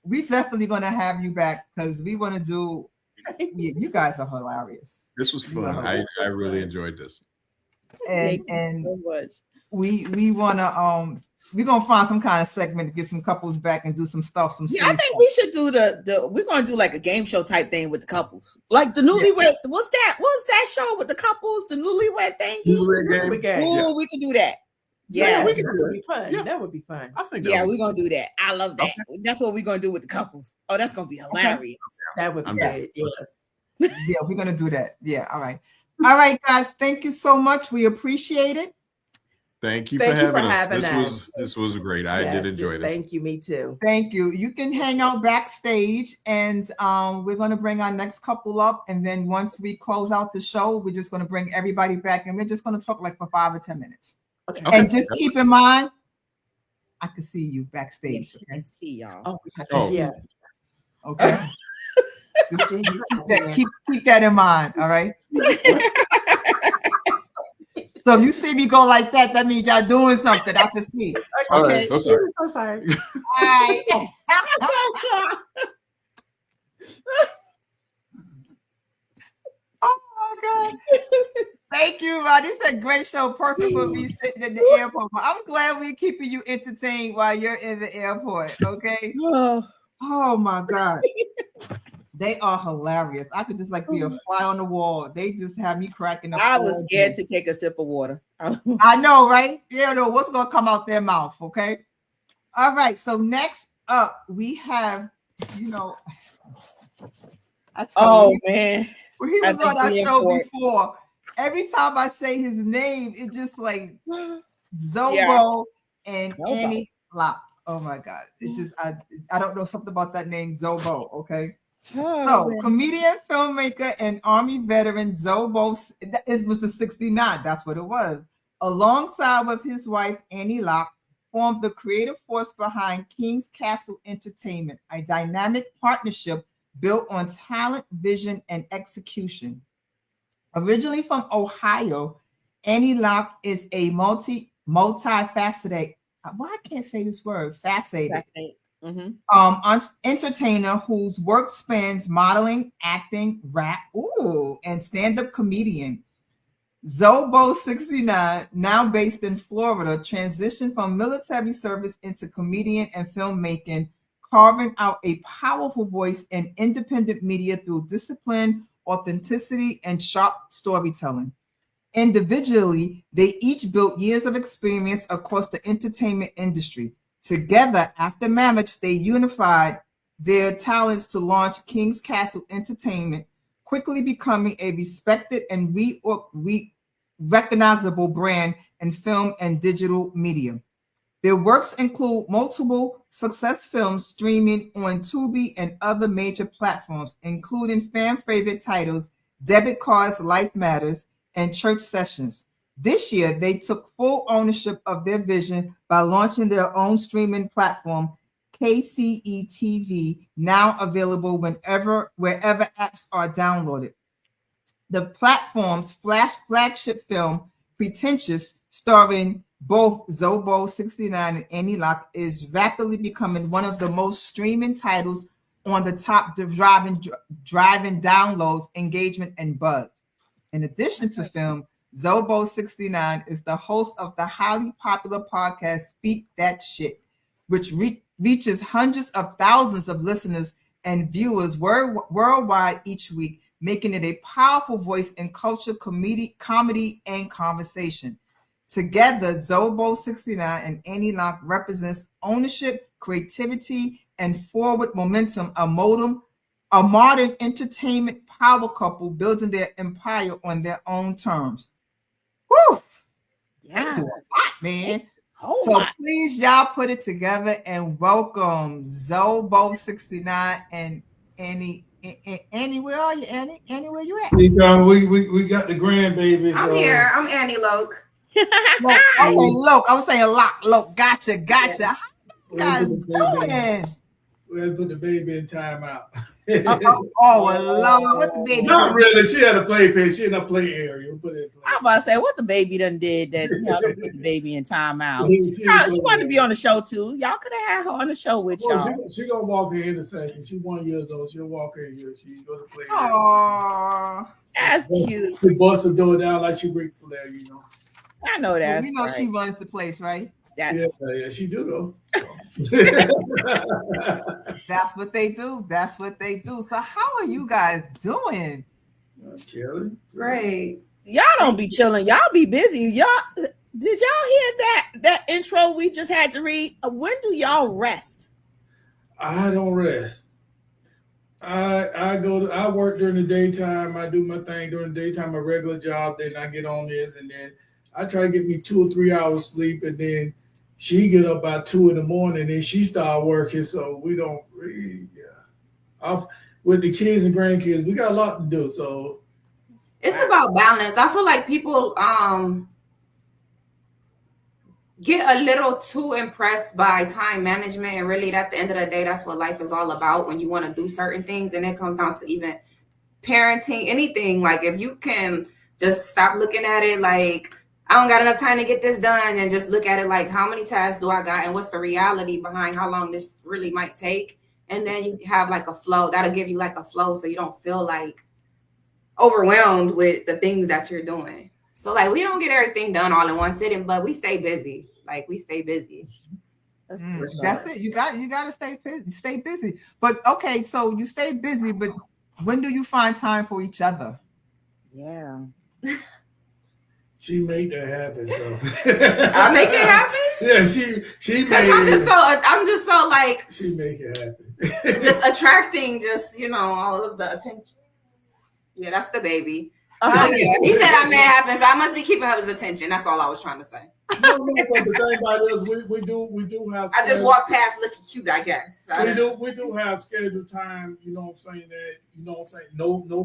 We definitely gonna have you back because we want to do. Yeah, you guys are hilarious. This was fun. I really enjoyed this. And so much. we wanna we're gonna find some kind of segment to get some couples back and do some stuff. Yeah, I think we should do the we're gonna do like a game show type thing with the couples, like the newlywed. What's that show with the couples? The newlywed thing. Newlywed game. Oh, we can do that. Yeah, Yeah, that would be fun. Yeah. That would be fun. I think. Yeah, we're gonna do that. I love that. Okay. That's what we're gonna do with the couples. Oh, that's gonna be hilarious. That would be good. Yeah, we're gonna do that. Yeah, all right, guys. Thank you so much. We appreciate it. Thank you for having us. This was great. I did enjoy this. Thank you. Me too. Thank you. You can hang out backstage, and we're going to bring our next couple up. And then once we close out the show, we're just going to bring everybody back, and we're just going to talk like for 5 or 10 minutes. Okay. And just keep in mind, I can see you backstage. Yes, I see y'all. Yeah. Okay. Just keep that in mind. All right. So if you see me go like that, that means y'all doing something. I can see. All Okay. right. So sorry. I'm sorry. All right. Oh my God. Thank you, Rod. This is a great show. Perfect for me sitting in the airport. But I'm glad we're keeping you entertained while you're in the airport. Okay. Oh my God. They are hilarious. I could just like be a fly on the wall. They just have me cracking up. I was scared to take a sip of water. I know, right? You know what's gonna come out their mouth, okay? All right. So next up, we have, Man. When he was on our show before, every time I say his name, it just like Zobo and Annie Locke. Oh my God. It just I don't know something about that name, Zobo, okay? So, comedian, filmmaker, and Army veteran Zobo, it was the 69, that's what it was, alongside with his wife, Annie Locke, formed the creative force behind King's Castle Entertainment, a dynamic partnership built on talent, vision, and execution. Originally from Ohio, Annie Locke is a multifaceted, well, I can't say this word, faceted. Entertainer whose work spans modeling, acting, rap, and stand-up comedian. Zobo 69, now based in Florida, transitioned from military service into comedian and filmmaking, carving out a powerful voice in independent media through discipline, authenticity, and sharp storytelling. Individually, they each built years of experience across the entertainment industry. Together, after marriage, they unified their talents to launch King's Castle Entertainment, quickly becoming a respected and recognizable brand in film and digital media. Their works include multiple success films streaming on Tubi and other major platforms, including fan favorite titles Debit Cards, Life Matters, and Church Sessions. This year, they took full ownership of their vision by launching their own streaming platform, KCE TV, now available wherever apps are downloaded. The platform's flagship film, Pretentious, starring both Zobo 69 and Annie Locke, is rapidly becoming one of the most streaming titles on the top, driving downloads, engagement, and buzz. In addition to film, Zobo 69 is the host of the highly popular podcast Speak That Shit, which reaches hundreds of thousands of listeners and viewers worldwide each week, making it a powerful voice in culture, comedy, and conversation. Together, Zobo 69 and Annie Locke represents ownership, creativity, and forward momentum, a modern entertainment power couple building their empire on their own terms. Woo! They Yeah. do a lot, man. Whole So lot. please, y'all put it together and welcome Zobo69 and Annie. Annie, where are you, Annie? Annie, where you at? We got the grandbabies. I'm here. I'm Annie Loke. Look, okay, look. I was saying look. Gotcha. Yeah. How you guys doing? We had to put the baby in timeout. Lord, what the baby Not doing? really. She had a playpen. She in a play area. We put it in play. I'm about to say what the baby done did that y'all done put the baby in timeout. She wanted to be on the show too. Y'all could have had her on the show with y'all. She gonna walk in a second. She's 1 year old. She'll walk in here. She go to play. Oh, That's cute. She busts the door down like she Ric Flair, you know. I know that. we know she runs the place, right? Yeah, she do though. That's what they do. So how are you guys doing? Chilling. Great. Y'all don't be chilling. Y'all be busy. Y'all did y'all hear that intro we just had to read? When do y'all rest? I don't rest. I work during the daytime. I do my thing during the daytime, my regular job. Then I get on this, and then I try to get me 2 or 3 hours sleep, and then she get up by 2 in the morning, and she start working. So we don't read. Yeah, with the kids and grandkids, we got a lot to do. So it's about balance. I feel like people get a little too impressed by time management, and really at the end of the day, that's what life is all about. When you want to do certain things, and it comes down to even parenting, anything. Like if you can just stop looking at it like I don't got enough time to get this done, and just look at it like how many tasks do I got and what's the reality behind how long this really might take. And then you have like a flow that'll give you like a flow so you don't feel like overwhelmed with the things that you're doing. So like we don't get everything done all in one sitting, but we stay busy. Like we stay busy. That's it. You got to stay busy. But okay, so you stay busy, but when do you find time for each other? Yeah. she made that happen. So I make it happen. Yeah, she because I'm just so like she make it happen. just attracting, just all of the attention. Yeah, that's the baby. Uh-huh. Yeah, he said I made it happen, so I must be keeping his attention. That's all I was trying to say. No, but the thing about it is we do have. I just walk past looking cute, I guess. We do have scheduled time. You know what I'm saying? That no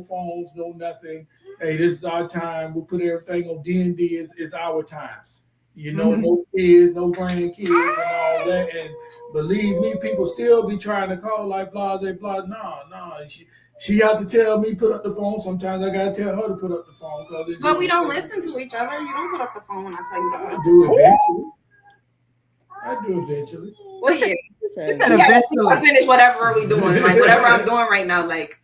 phones, no nothing. Hey, this is our time. We put everything on D&D. It's our time. No kids, no grandkids, and all that. And believe me, people still be trying to call like blah, blah. No. She had to tell me put up the phone. Sometimes I gotta tell her to put up the phone. But we don't listen to each other. You don't put up the phone when I tell you that. I do eventually. Well, yeah. Eventually. Finish whatever we doing, like whatever I'm doing right now, like.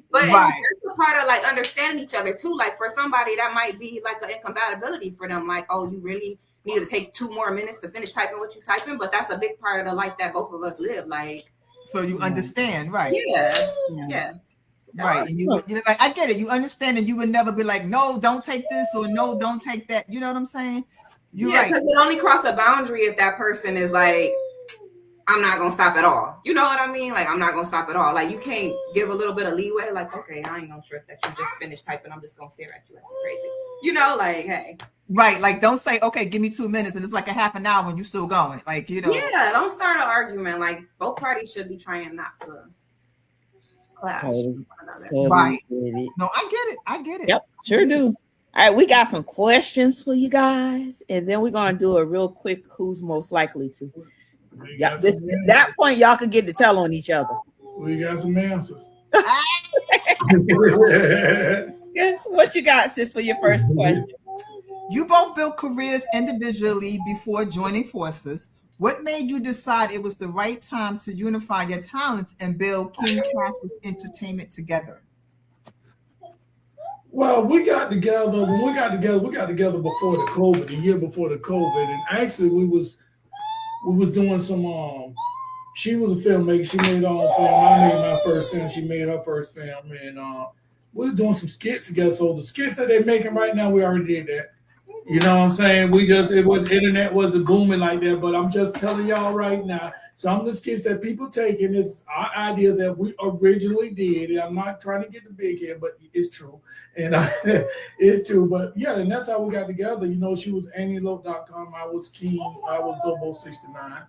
But right. It's a part of like understanding each other too. Like for somebody that might be like an incompatibility for them. Like, oh, you really need to take 2 more minutes to finish typing what you're typing. But that's a big part of the life that both of us live. Like. So you understand, right? Yeah. Right. And you like, I get it. You understand, and you would never be like, no, don't take this, or no, don't take that. You know what I'm saying? You're right. Because it only cross a boundary if that person is like, I'm not gonna stop at all. You know what I mean? Like I'm not gonna stop at all. Like you can't give a little bit of leeway. Like okay, I ain't gonna trip that you just finished typing. I'm just gonna stare at you like you're crazy. Like hey. Right. Like don't say okay, give me 2 minutes, and it's like a half an hour when you still going. Like Yeah. Don't start an argument. Like both parties should be trying not to clash. Totally. Right. No, I get it. Yep. Sure do. All right, we got some questions for you guys, and then we're gonna do a real quick who's most likely to. Yeah, that point y'all could get to tell on each other. We got some answers. What you got, sis, for your first question? You both built careers individually before joining forces. What made you decide it was the right time to unify your talents and build King Castle's entertainment together? Well, we got together before the COVID, the year before the COVID, and actually we was doing some she was a filmmaker, she made her own film, I made my first film, she made her first film, and we were doing some skits together. So the skits that they're making right now, we already did that. You know what I'm saying? Internet wasn't booming like that, but I'm just telling y'all right now, some of the skits that people take, and it's our ideas that we originally did. And I'm not trying to get the big head, but it's true. And it's true. But yeah, and that's how we got together. You know, she was AnnieLoke.com. I was King. I was Zobo69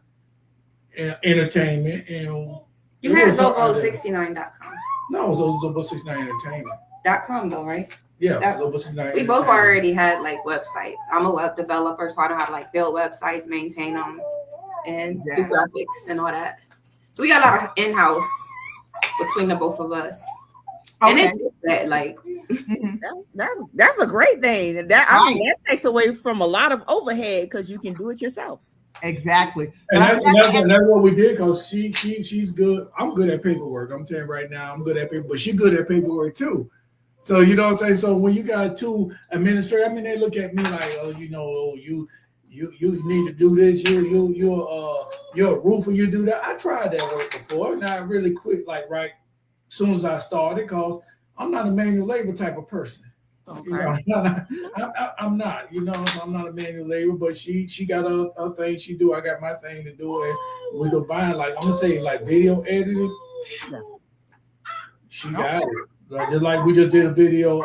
and Entertainment. And you had Zobo69.com. No, it was Zobo69 Entertainment.com though, right? Yeah, Zobo69. We both already had like websites. I'm a web developer, so I know how to like build websites, maintain them, and do graphics and all that. So we got a lot of in-house between the both of us. Okay. And it's that like that's a great thing. That I mean that takes away from a lot of overhead because you can do it yourself. Exactly. And that's what we did because she's good. I'm good at paperwork. I'm telling you right now, I'm good at paperwork, but she's good at paperwork too. So you know what I'm saying? So when you got two administrators, I mean they look at me like, oh, you know, you need to do this, you're a roofer, you do that. I tried that work before, and I really quit like right as soon as I started because I'm not a manual labor type of person. Okay. You know, I'm not, you know, I'm not a manual labor, but she got her thing she do. I got my thing to do, and we combine like I'm gonna say like video editing. She got it. Like, just like we just did a video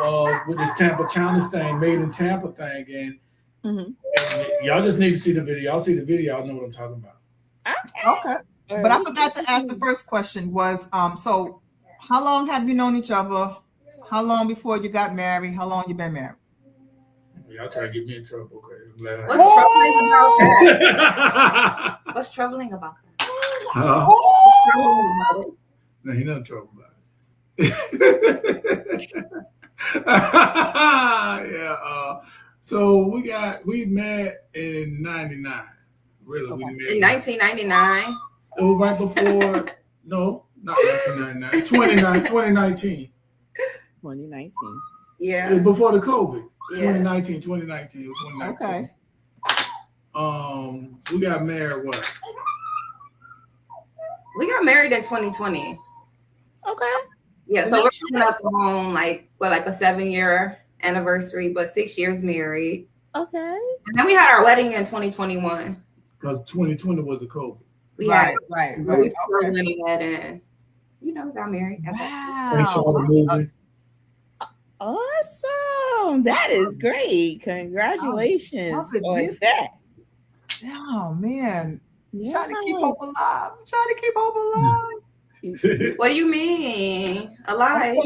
with this Tampa Challenge thing, made in Tampa thing, and y'all just need to see the video. Y'all see the video, y'all know what I'm talking about. Okay. But I forgot to ask the first question was so how long have you known each other? How long before you got married? How long you been married? Y'all try to get me in trouble, okay? What's troubling about that? What's troubling about it? No, he not in trouble about it. Yeah. So we met in 99. Really, we met in 1999. It was right before. No, not 1999. 2019. 2019. Yeah. It was before the COVID. Yeah. 2019. It was 2019. Okay. We got married what? We got married in 2020. Okay. Yeah, so we're coming up on like a 7-year anniversary, but 6 years married. Okay. And then we had our wedding in 2021. Because 2020 was the COVID. We still went ahead and got married. Wow. And saw the movie. Awesome. That is great. Congratulations on that. Oh man. Yeah. Trying to keep hope alive. What do you mean? Alive?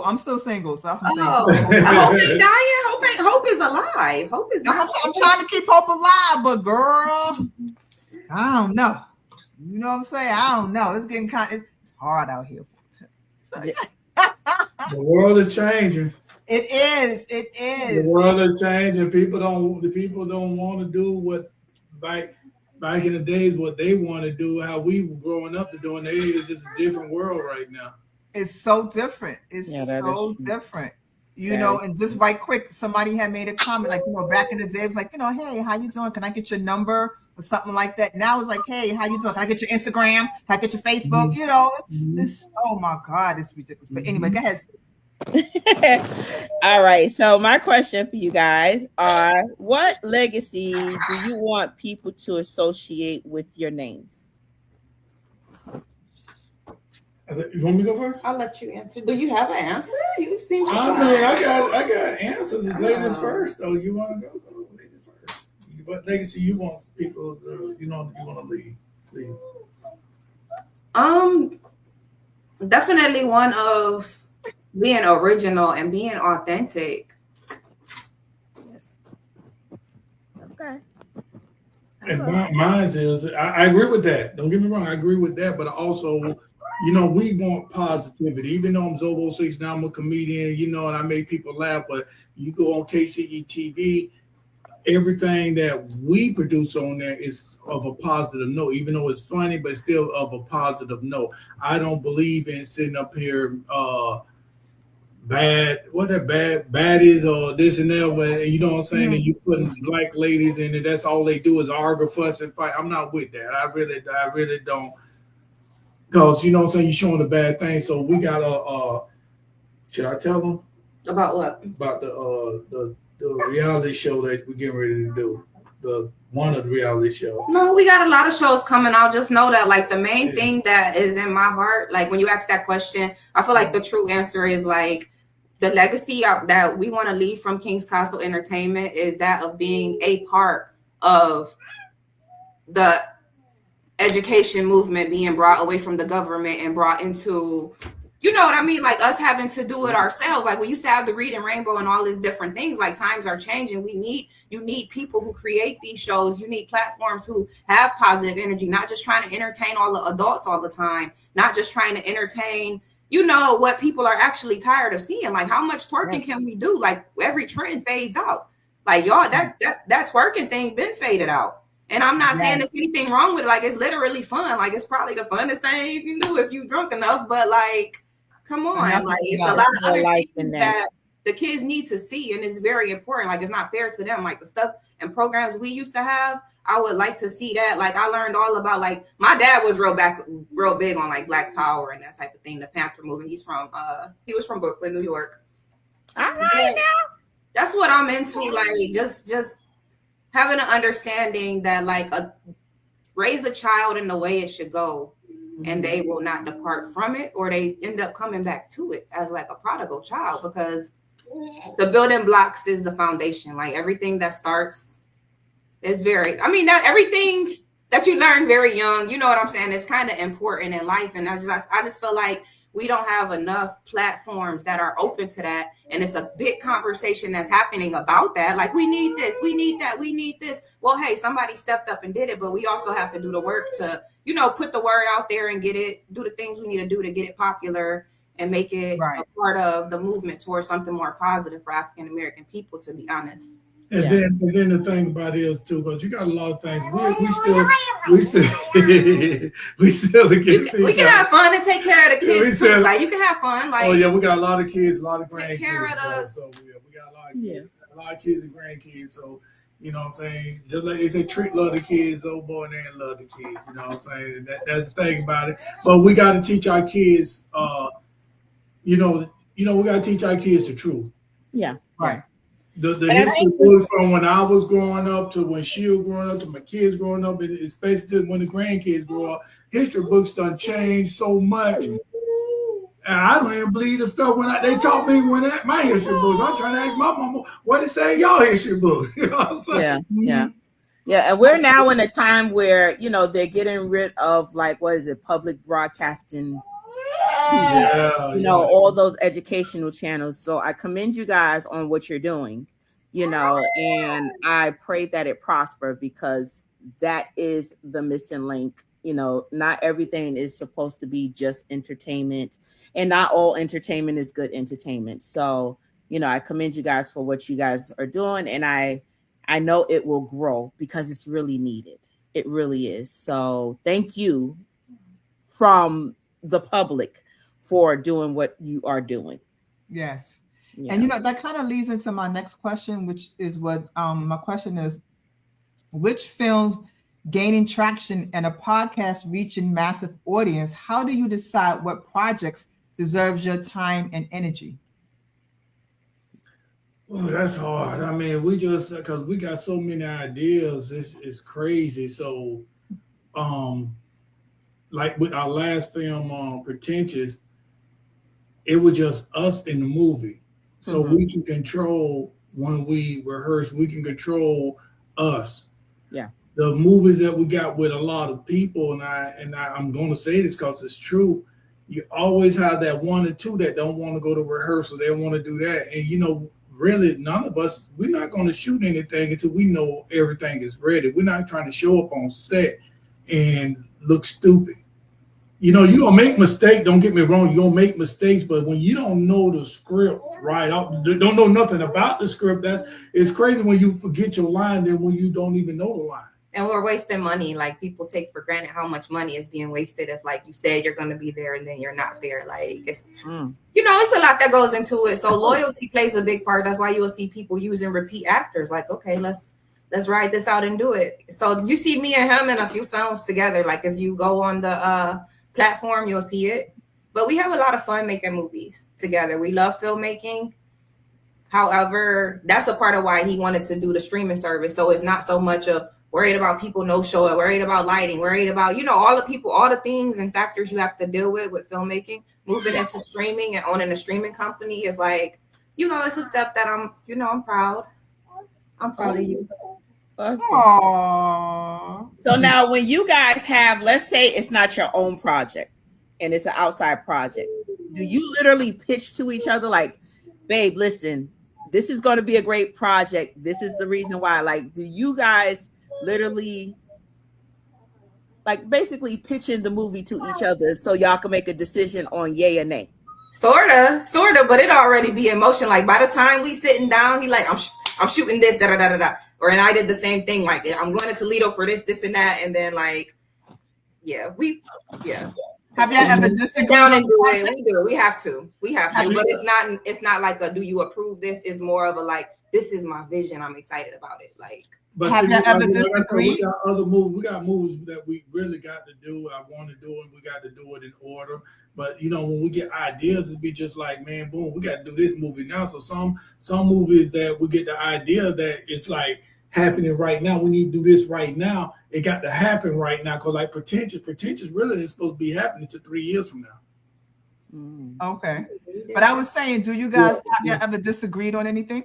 I'm still single. So that's what I'm saying. Hope ain't dying. Hope is alive. Hope is not. I'm trying to keep hope alive, but girl, I don't know. You know what I'm saying? I don't know. It's getting it's hard out here. So, the world is changing. It is. The world is changing. People don't want to do what back in the days, what they want to do, how we were growing up to doing. It's just a different world right now. It's so different. It's so different. You know, and just right quick, somebody had made a comment like, back in the day, it was like, hey, how you doing? Can I get your number or something like that? Now it's like, hey, how you doing? Can I get your Instagram? Can I get your Facebook? It's oh my God, it's ridiculous. But anyway, go ahead. All right. So my question for you guys are: what legacy do you want people to associate with your names? You want me to go first? I'll let you answer. Do you have an answer? You seem to. I got answers. Ladies first, though. You want to go ladies first. What legacy you want people to, you want to leave? Definitely one of being original and being authentic. Yes. Okay. And mine is, I agree with that. Don't get me wrong, I agree with that. But also, we want positivity. Even though I'm Zobo6 now, I'm a comedian, and I make people laugh. But you go on KCE TV, everything that we produce on there is of a positive note. Even though it's funny, but still of a positive note. I don't believe in sitting up here bad is or this and that, when you know what I'm saying, and you putting black ladies in it, that's all they do is argue, fuss, and fight. I'm not with that. I really don't, because you know what I'm saying, you're showing the bad thing. So we got should I tell them about what? About the reality show that we're getting ready to do, one of the reality shows. No, we got a lot of shows coming out. Just know that, like, the main thing that is in my heart, like, when you ask that question, I feel like the true answer is, like, the legacy that we want to leave from King's Castle Entertainment is that of being a part of the education movement being brought away from the government and brought into, you know what I mean? Like, us having to do it ourselves. Like, we used to have the Reading Rainbow and all these different things. Like, times are changing. You need people who create these shows. You need platforms who have positive energy, not just trying to entertain all the adults all the time, not just trying to entertain, you know, what people are actually tired of seeing. Like, how much twerking can we do? Like, every trend fades out. Like, y'all, that twerking thing been faded out. And I'm not saying there's anything wrong with it. Like, it's literally fun. Like, it's probably the funnest thing you can do if you're drunk enough. But, like, come on. Like, it's a lot of other things that the kids need to see. And it's very important. Like, it's not fair to them. Like, the stuff and programs we used to have, I would like to see that. Like, I learned all about, like, my dad was real big on, like, Black Power and that type of thing. The Panther movement. He was from Brooklyn, New York. All right, now. That's what I'm into. Like, just having an understanding that, like, raise a child in the way it should go, and they will not depart from it, or they end up coming back to it as, like, a prodigal child, because the building blocks is the foundation. Like, everything that starts is that everything that you learn very young, you know what I'm saying, it's kind of important in life. And I just feel like we don't have enough platforms that are open to that. And it's a big conversation that's happening about that. Like, we need this, we need that, we need this. Well, hey, somebody stepped up and did it, but we also have to do the work to, you know, put the word out there and do the things we need to do to get it popular and make it a part of the movement towards something more positive for African American people, to be honest. And then the thing about it is too, because you got a lot of things. We still we can have fun and take care of the kids too. Like, you can have fun. Like, oh yeah, we got a lot of kids, a lot of grandkids. Take care of the. So we got a lot of kids, a lot of kids and grandkids. So, you know what I'm saying? Just like they say, treat love the kids, old boy, and then love the kids. You know what I'm saying? That's the thing about it. But we got to teach our kids. We got to teach our kids the truth. Yeah. Right. The history books from when I was growing up to when she was growing up to my kids growing up, and especially when the grandkids grow up, history books done changed so much. And I don't even believe the stuff they taught me my history books. I'm trying to ask my mama what it say in y'all history books. You know what I'm saying? Yeah. And we're now in a time where, you know, they're getting rid of, like, what is it, public broadcasting. All those educational channels. So I commend you guys on what you're doing, you know, and I pray that it prosper, because that is the missing link. You know, not everything is supposed to be just entertainment, and not all entertainment is good entertainment. So, you know, I commend you guys for what you guys are doing, and I know it will grow, because it's really needed. It really is. So thank you from the public for doing what you are doing. Yes. Yeah. And, you know, that kind of leads into my next question, which is what my question is: which films gaining traction and a podcast reaching massive audience? How do you decide what projects deserves your time and energy? Well, that's hard. I mean, we just, because we got so many ideas, it's crazy. So, like with our last film, Pretentious, it was just us in the movie. So we can control when we rehearse, we can control us. Yeah. The movies that we got with a lot of people, and I'm going to say this because it's true, you always have that one or two that don't want to go to rehearsal. They want to do that. And, you know, really, none of us, we're not going to shoot anything until we know everything is ready. We're not trying to show up on set and look stupid. You know, you're going to make mistakes. Don't get me wrong. You're going to make mistakes. But when you don't know the script right out, don't know nothing about the script, it's crazy when you forget your line than when you don't even know the line. And we're wasting money. Like, people take for granted how much money is being wasted if, like you said, you're going to be there and then you're not there. Like, it's, you know, it's a lot that goes into it. So loyalty plays a big part. That's why you will see people using repeat actors. Like, okay, let's ride this out and do it. So you see me and him in a few films together. Like, if you go on the platform, you'll see it. But we have a lot of fun making movies together. We love filmmaking. However, that's a part of why he wanted to do the streaming service. So it's not so much of worried about people no showing, worried about lighting, worried about, you know, all the people, all the things and factors you have to deal with filmmaking. Moving into streaming and owning a streaming company is like, you know, it's a step that I'm, you know, I'm proud. I'm proud of you. Awesome. So now when you guys have, let's say it's not your own project and it's an outside project, do you literally pitch to each other like, babe, listen, this is going to be a great project. This is the reason why. Like, do you guys literally like basically pitching the movie to each other so y'all can make a decision on yay or nay? Sorta, but it already be in motion. Like by the time we sitting down, he like, I'm shooting this, da da da da da. Or and I did the same thing. Like I'm going to Toledo for this and that, and then like, yeah. Have y'all ever disagreed down and on do the it? We have to. But it's not like a do you approve this? It's more of a like, this is my vision. I'm excited about it. Like, but have y'all ever we disagreed? got other movies. We got movies that we really got to do. I want to do it. We got to do it in order. But you know, when we get ideas, it'd be just like, man, boom, we got to do this movie now. So some movies that we get the idea that it's like happening right now. We need to do this right now. It got to happen right now. Cause like pretentious really is supposed to be happening to 3 years from now. Okay. But I was saying, do you guys have y'all ever disagreed on anything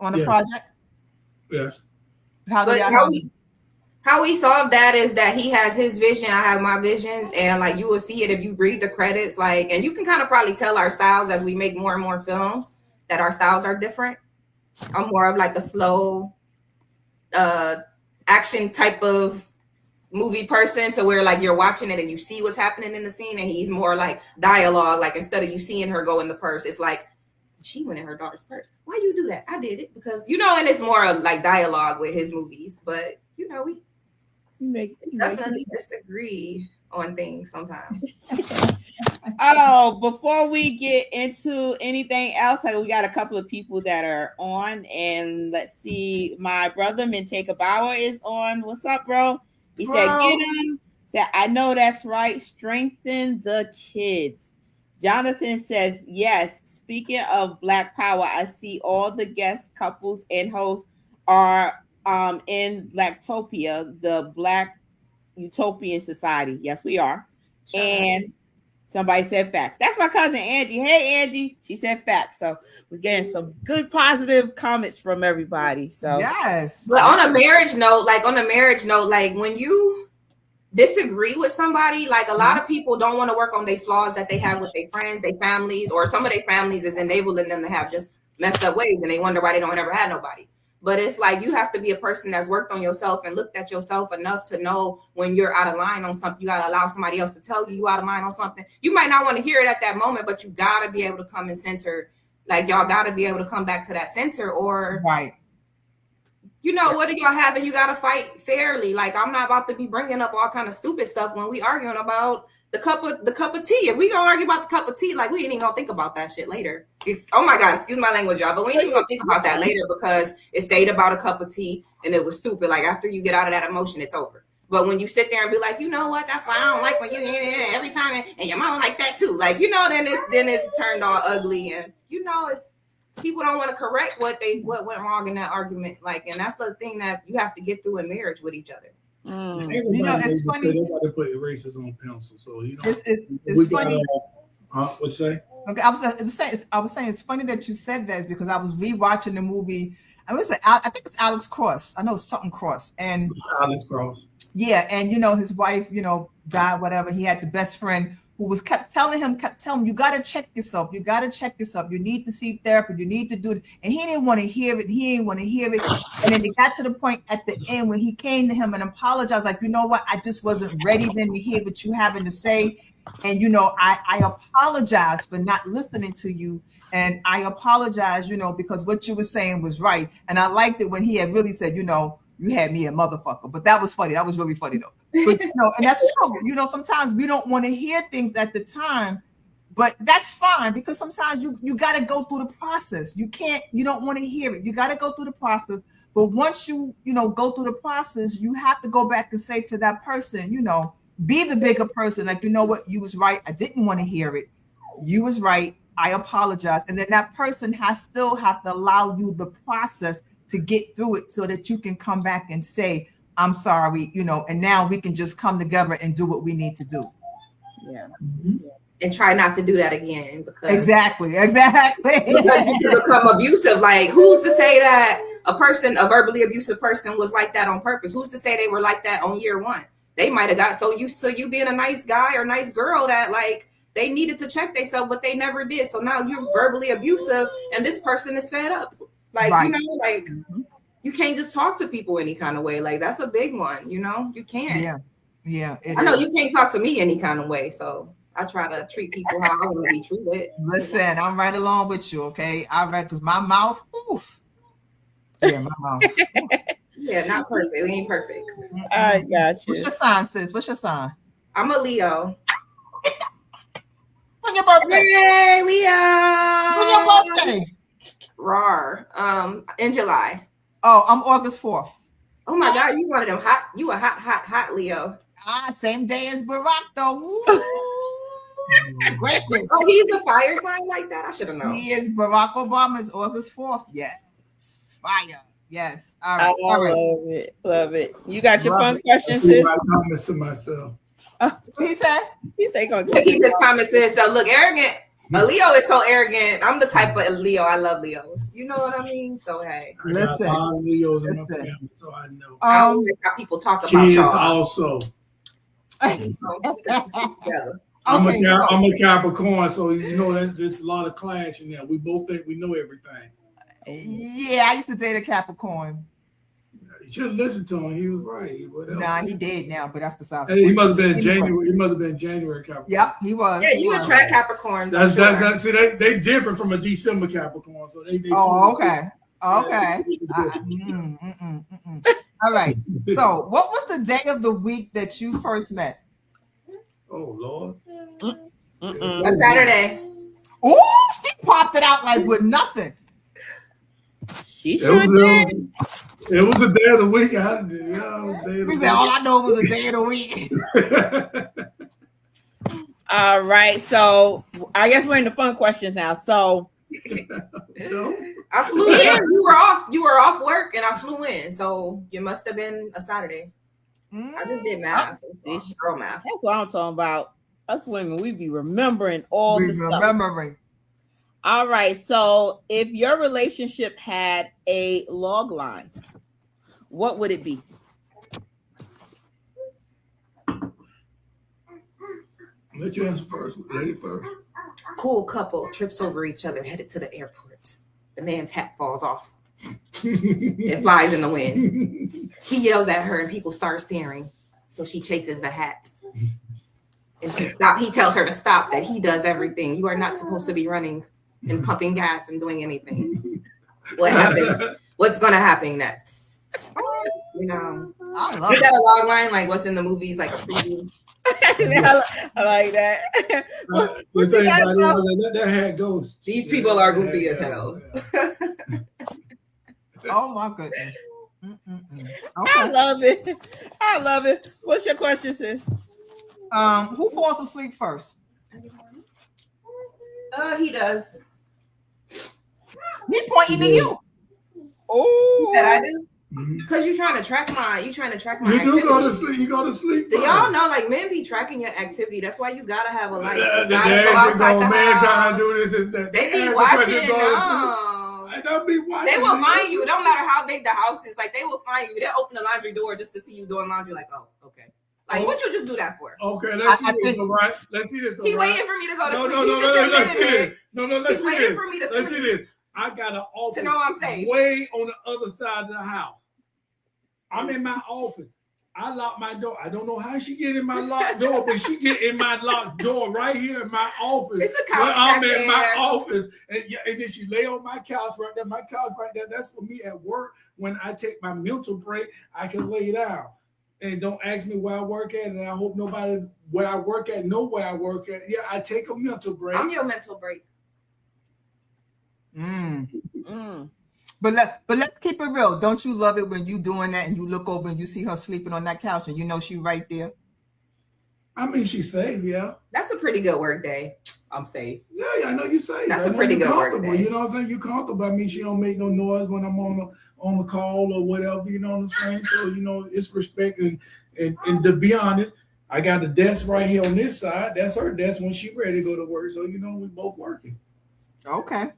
on a project? Yes. How we solve that is that he has his vision, I have my visions, and like you will see it if you read the credits, like, and you can kind of probably tell our styles as we make more and more films that our styles are different. I'm more of like a slow action type of movie person, so where like you're watching it and you see what's happening in the scene, and he's more like dialogue, like instead of you seeing her go in the purse, it's like she went in her daughter's purse. Why you do that? I did it because, you know, and it's more of like dialogue with his movies, but you know, we definitely disagree on things sometimes. Oh, before we get into anything else, like we got a couple of people that are on, and let's see, my brother Minteka Bauer is on. What's up, bro? He said, get him. Said, I know that's right. Strengthen the kids. Jonathan says, yes. Speaking of Black Power, I see all the guest couples and hosts are in Blacktopia, the Black Utopian Society. Yes, we are. And somebody said facts. That's my cousin Angie. Hey, Angie. She said facts. So we're getting some good positive comments from everybody. So yes. But on a marriage note, like when you disagree with somebody, like a lot of people don't want to work on their flaws that they have with their friends, their families, or some of their families is enabling them to have just messed up ways, and they wonder why they don't ever have nobody. But it's like you have to be a person that's worked on yourself and looked at yourself enough to know when you're out of line on something. You got to allow somebody else to tell you out of line on something. You might not want to hear it at that moment, but you got to be able to come and center. Like y'all got to be able to come back to that center, or right. You know, what do y'all have? And you got to fight fairly. Like, I'm not about to be bringing up all kind of stupid stuff when we arguing about the cup of tea. If we gonna argue about the cup of tea, like we ain't even gonna think about that shit later. Oh my God, excuse my language, y'all, but we ain't even gonna think about that later because it stayed about a cup of tea and it was stupid. Like after you get out of that emotion, it's over. But when you sit there and be like, you know what, that's why I don't like when you every time and your mama like that too. Like, you know, then it's turned all ugly, and you know, it's people don't want to correct what went wrong in that argument. Like, and that's the thing that you have to get through in marriage with each other. You know, it's funny. Everybody put erasers on pencil, so you know. It's funny. What'd you say? Okay, I was saying it's funny that you said that because I was rewatching the movie. I think it's Alex Cross. I know it's something Cross, and Alex Cross. Yeah, and you know his wife, you know, died. Whatever. He had the best friend who kept telling him, you got to check yourself. You got to check yourself. You need to see therapy. You need to do it. And he didn't want to hear it. And then it got to the point at the end when he came to him and apologized, like, you know what? I just wasn't ready then to hear what you having to say. And, you know, I apologize for not listening to you. And I apologize, you know, because what you were saying was right. And I liked it when he had really said, you know, you had me a motherfucker. But that was funny. That was really funny, though. But, you know, and that's true. You know, sometimes we don't want to hear things at the time, but that's fine because sometimes you got to go through the process. You don't want to hear it. You got to go through the process. But once you know, go through the process, you have to go back and say to that person, you know, be the bigger person. Like, you know what? You was right. I didn't want to hear it. You was right. I apologize. And then that person still have to allow you the process to get through it so that you can come back and say, I'm sorry, and now we can just come together and do what we need to do. Yeah. And try not to do that again, because Exactly. because you can become abusive. Like, who's to say that a verbally abusive person was like that on purpose? Who's to say they were like that on year one? They might have got so used to you being a nice guy or nice girl that like they needed to check themselves, but they never did. So now you're verbally abusive and this person is fed up. Like, Right. You can't just talk to people any kind of way. Like, that's a big one, you can't. Yeah. I know you can't talk to me any kind of way. So I try to treat people how I want to be treated. Listen, I'm right along with you, okay? Because my mouth, oof. Yeah, my mouth. Yeah, not perfect. We ain't perfect. I got you. What's your sign, sis? What's your sign? I'm a Leo. When's your birthday? Hey, Leo. When's your birthday? Rar. In July. Oh, I'm August 4th. Oh my God, you one of them hot. You a hot Leo. Same day as Barack, though. Greatness. Oh, he's a fire sign like that? I should have known. He is Barack Obama's August 4th. Yes. Fire. Yes. All I right. love it. You got your Love fun questions, sis? I promise to myself. What he said? He said gonna Keep his comments in. So look, arrogant. A Leo is so arrogant. I'm the type of Leo. I love Leos. You know what I mean? So hey. Listen. I got Leos in my family, so I know. I don't like how people talk about Kids y'all. also. Together. I'm a Capricorn, so there's a lot of clash in there. We both think we know everything. Yeah, I used to date a Capricorn. You should have listened to him. He was right. Nah, he did now, but that's besides. Hey, he must have been January. He must have been January Capricorn. Yep, he was. Yeah, you attract Capricorns. That's see, they different from a December Capricorn. So they okay. All right. So, what was the day of the week that you first met? Oh Lord. A Saturday. Oh, she popped it out like with nothing. She sure did. It was a day of the week. He said, all I know was a day of the week. All right. So I guess we're in the fun questions now. So I flew in. You were off work and I flew in. So you must have been a Saturday. I just did math. Girl math. That's what I'm talking about. Us women, we be remembering all the stuff. All right. So if your relationship had a log line, what would it be? Let you answer first. Lady first. Cool couple trips over each other headed to the airport. The man's hat falls off. It flies in the wind. He yells at her and people start staring. So she chases the hat. And he tells her to stop, that he does everything. You are not supposed to be running and pumping gas and doing anything. What happens? What's going to happen next? You I love that a log line, like what's in the movies, like a preview. I like that. What you guys that hat goes. These people are goofy as hell. Oh my goodness. Okay. I love it. What's your question, sis? Who falls asleep first? He does. He pointing to you. Oh, That I do. Because you're trying to track my You activity. do go to sleep. You go to sleep. Do y'all know, like, men be tracking your activity? That's why you gotta have a life. You The gotta go outside the man house. trying to do this and that. They be And watching. because No. I don't be watching. They will find you. It don't matter how big the house is. Like, they will find you. They'll open the laundry door just to see you doing laundry. Like, oh, okay. Like, what you just do that for? Okay, let's see this. Right. Let's see this. He waiting for me to go to sleep. Let's see this. Let's He's see waiting this. for me to Let's sleep. see this. I got an office To know I'm safe. way on the other side of the house. I'm in my office. I lock my door. I don't know how she get in my locked door, but she get in my locked door right here in my office. It's a couch I'm back in my there. office, and then she lay on my couch right there. My couch right there. That's for me at work. When I take my mental break, I can lay down. And don't ask me where I work at, and I hope nobody where I work at know where I work at. Yeah, I take a mental break. I'm your mental break. But let's keep it real. Don't you love it when you doing that and you look over and you see her sleeping on that couch and you know she right there? I mean, she's safe, yeah. That's a pretty good work day. I'm safe. Yeah, I know you're safe. That's I a know pretty you're good work comfortable. day. You know what I'm saying? You're comfortable. I mean, she don't make no noise when I'm on on the call or whatever, you know what I'm saying? So, it's respect. And to be honest, I got the desk right here on this side. That's her desk when she ready to go to work. So, we both working. Okay.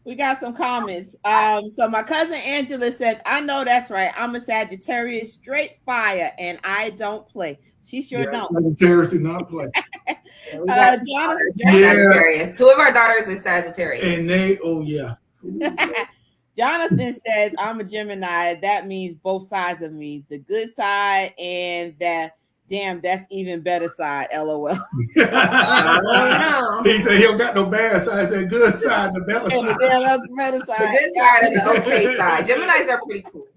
We got some comments. So my cousin Angela says, I know that's right. I'm a Sagittarius, straight fire, and I don't play. She sure don't. Sagittarius do not play. We got Sagittarius. 2 of our daughters are Sagittarius. And they, oh yeah. Jonathan says, I'm a Gemini. That means both sides of me, the good side and that damn, that's even better side. LOL. He said he don't got no bad side. That good side, the better side. That's the better side. The good side and the okay side. Geminis are pretty cool.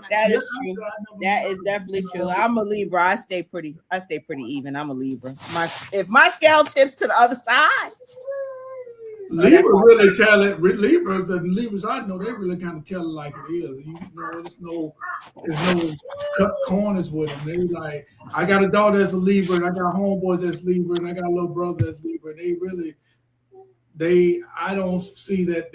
That is true. That is definitely true. I'm a Libra. I stay pretty even. I'm a Libra. If my scale tips to the other side. Libra really tell it. The Libras I know, they really kind of tell it like it is. There's no cut corners with them. They like, I got a daughter that's a Libra, and I got a homeboy that's Libra, and I got a little brother that's Libra. I don't see that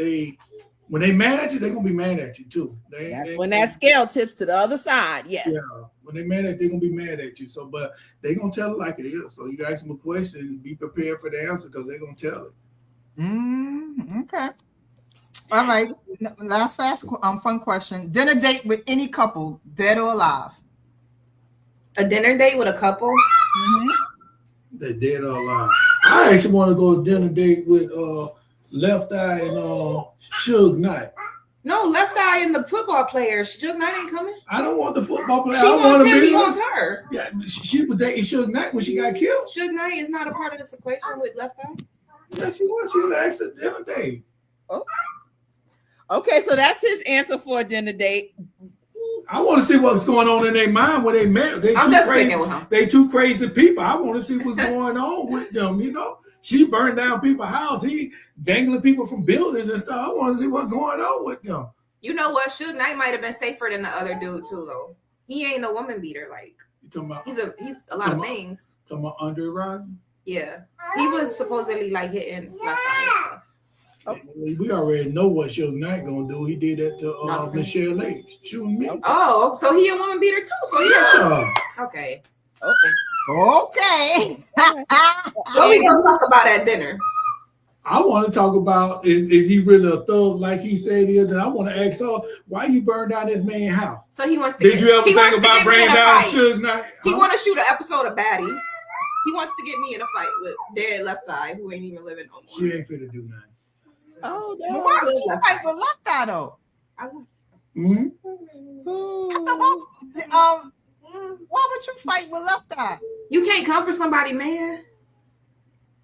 when they mad at you, they're gonna be mad at you too. That's when that scale tips to the other side. Yes. Yeah. When they mad at you, they're gonna be mad at you. So, but they're gonna tell it like it is. So you ask them a question, be prepared for the answer because they're gonna tell it. Okay. All right. Last fun question. Dinner date with any couple, dead or alive? A dinner date with a couple? Mm-hmm. They're dead or alive. I actually want to go to dinner date with Left Eye and Suge Knight. No, Left Eye and the football player. Suge Knight ain't coming. I don't want the football player. She wants him. He wants her. Yeah, she was dating Suge Knight when she got killed. Suge Knight is not a part of this equation with Left Eye. Yes, she was. She was asked a dinner date. Oh. Okay, so that's his answer for a dinner date. I want to see what's going on in their mind when they met. I'm just speaking with him. They two crazy people. I want to see what's going on with them. She burned down people's house. He dangling people from buildings and stuff. I want to see what's going on with them. You know what? Suge Knight might have been safer than the other dude too, though. He ain't no woman beater. Like you talking about? He's a lot of things. Talking about Andre Rison? Yeah, he was supposedly like hitting Left Eye and stuff. Oh. We already know what Suge Knight gonna do. He did that to Michelle Lake, shooting me. Oh, so he a woman beater too. So yeah. Okay. What we gonna talk about at dinner? I want to talk about is he really a thug like he said he is? And I want to ask her why you burned down this man's house. So he wants to. Did you ever think about bringing down Suge Knight? He want to shoot an episode of Baddies. He wants to get me in a fight with dead Left Eye who ain't even living no more. She ain't finna do nothing. Oh, well, why would you fight with Left Eye though? Why would you fight with Left Eye? You can't come for somebody, man.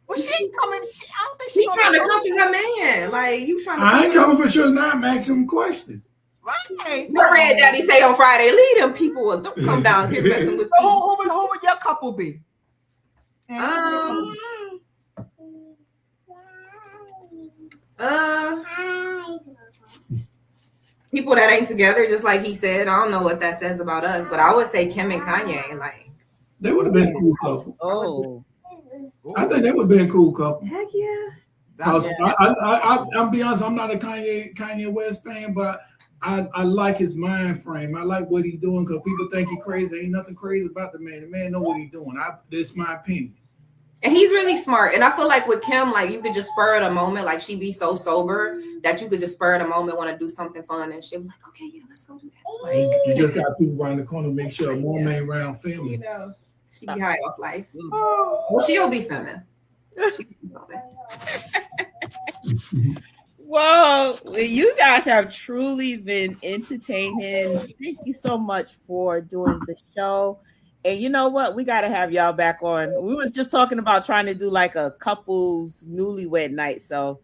Well, she ain't coming. I don't think she's trying to come for her man. Like you trying to. I ain't coming for Suge Knight. I'm asking him questions. Right. What Red Daddy say on Friday? Leave them people. Don't come down here messing with me. Who would your couple be? People that ain't together, just like he said. I don't know what that says about us, but I would say Kim and Kanye. Like they would have been a cool couple. Oh, I think they would have been a cool couple. Heck yeah. I'll be honest. I'm not a Kanye West fan, but I like his mind frame. I like what he's doing because people think he's crazy. Ain't nothing crazy about the man. The man know what he's doing. That's my opinion. And he's really smart. And I feel like with Kim, like you could just spur at a moment, like she be so sober that you could just spur at a moment, want to do something fun, and she'll be like, okay, yeah, let's go do that. Like you just got people around the corner, make sure one man around family. She be high off life. Well, she'll be feminine. Well, you guys have truly been entertaining. Thank you so much for doing the show. And you know what? We got to have y'all back on. We was just talking about trying to do like a couples newlywed night. So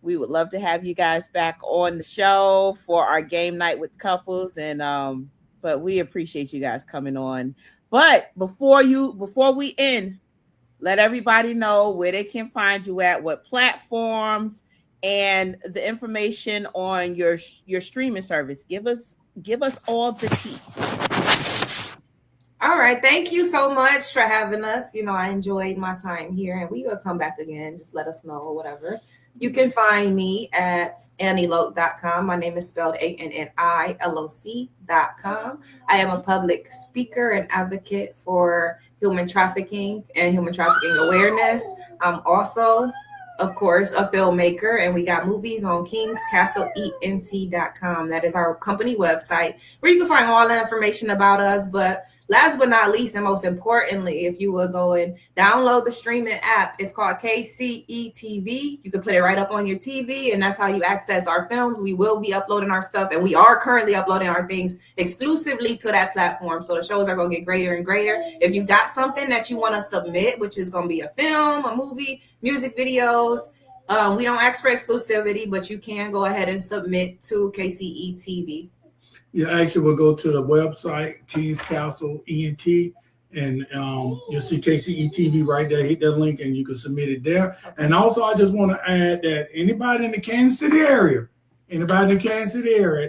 we would love to have you guys back on the show for our game night with couples. And but we appreciate you guys coming on. But before we end, let everybody know where they can find you at, what platforms, and the information on your streaming service. Give us all the tea. All right. Thank you so much for having us. I enjoyed my time here, and we will come back again. Just let us know or whatever. You can find me at annieloc.com. My name is spelled ANNILOC.com. I am a public speaker and advocate for human trafficking and human trafficking awareness. I'm also, of course, a filmmaker, and we got movies on kingscastleent.com. That is our company website where you can find all the information about us. But last but not least, and most importantly, if you will go and download the streaming app, it's called KCETV. You can put it right up on your TV, and that's how you access our films. We will be uploading our stuff, and we are currently uploading our things exclusively to that platform. So the shows are going to get greater and greater. If you got something that you want to submit, which is going to be a film, a movie, music videos, we don't ask for exclusivity, but you can go ahead and submit to KCETV. You actually will go to the website, Kings Castle ENT, and you'll see KCETV right there. Hit that link and you can submit it there. And also, I just want to add that anybody in the Kansas City area, at the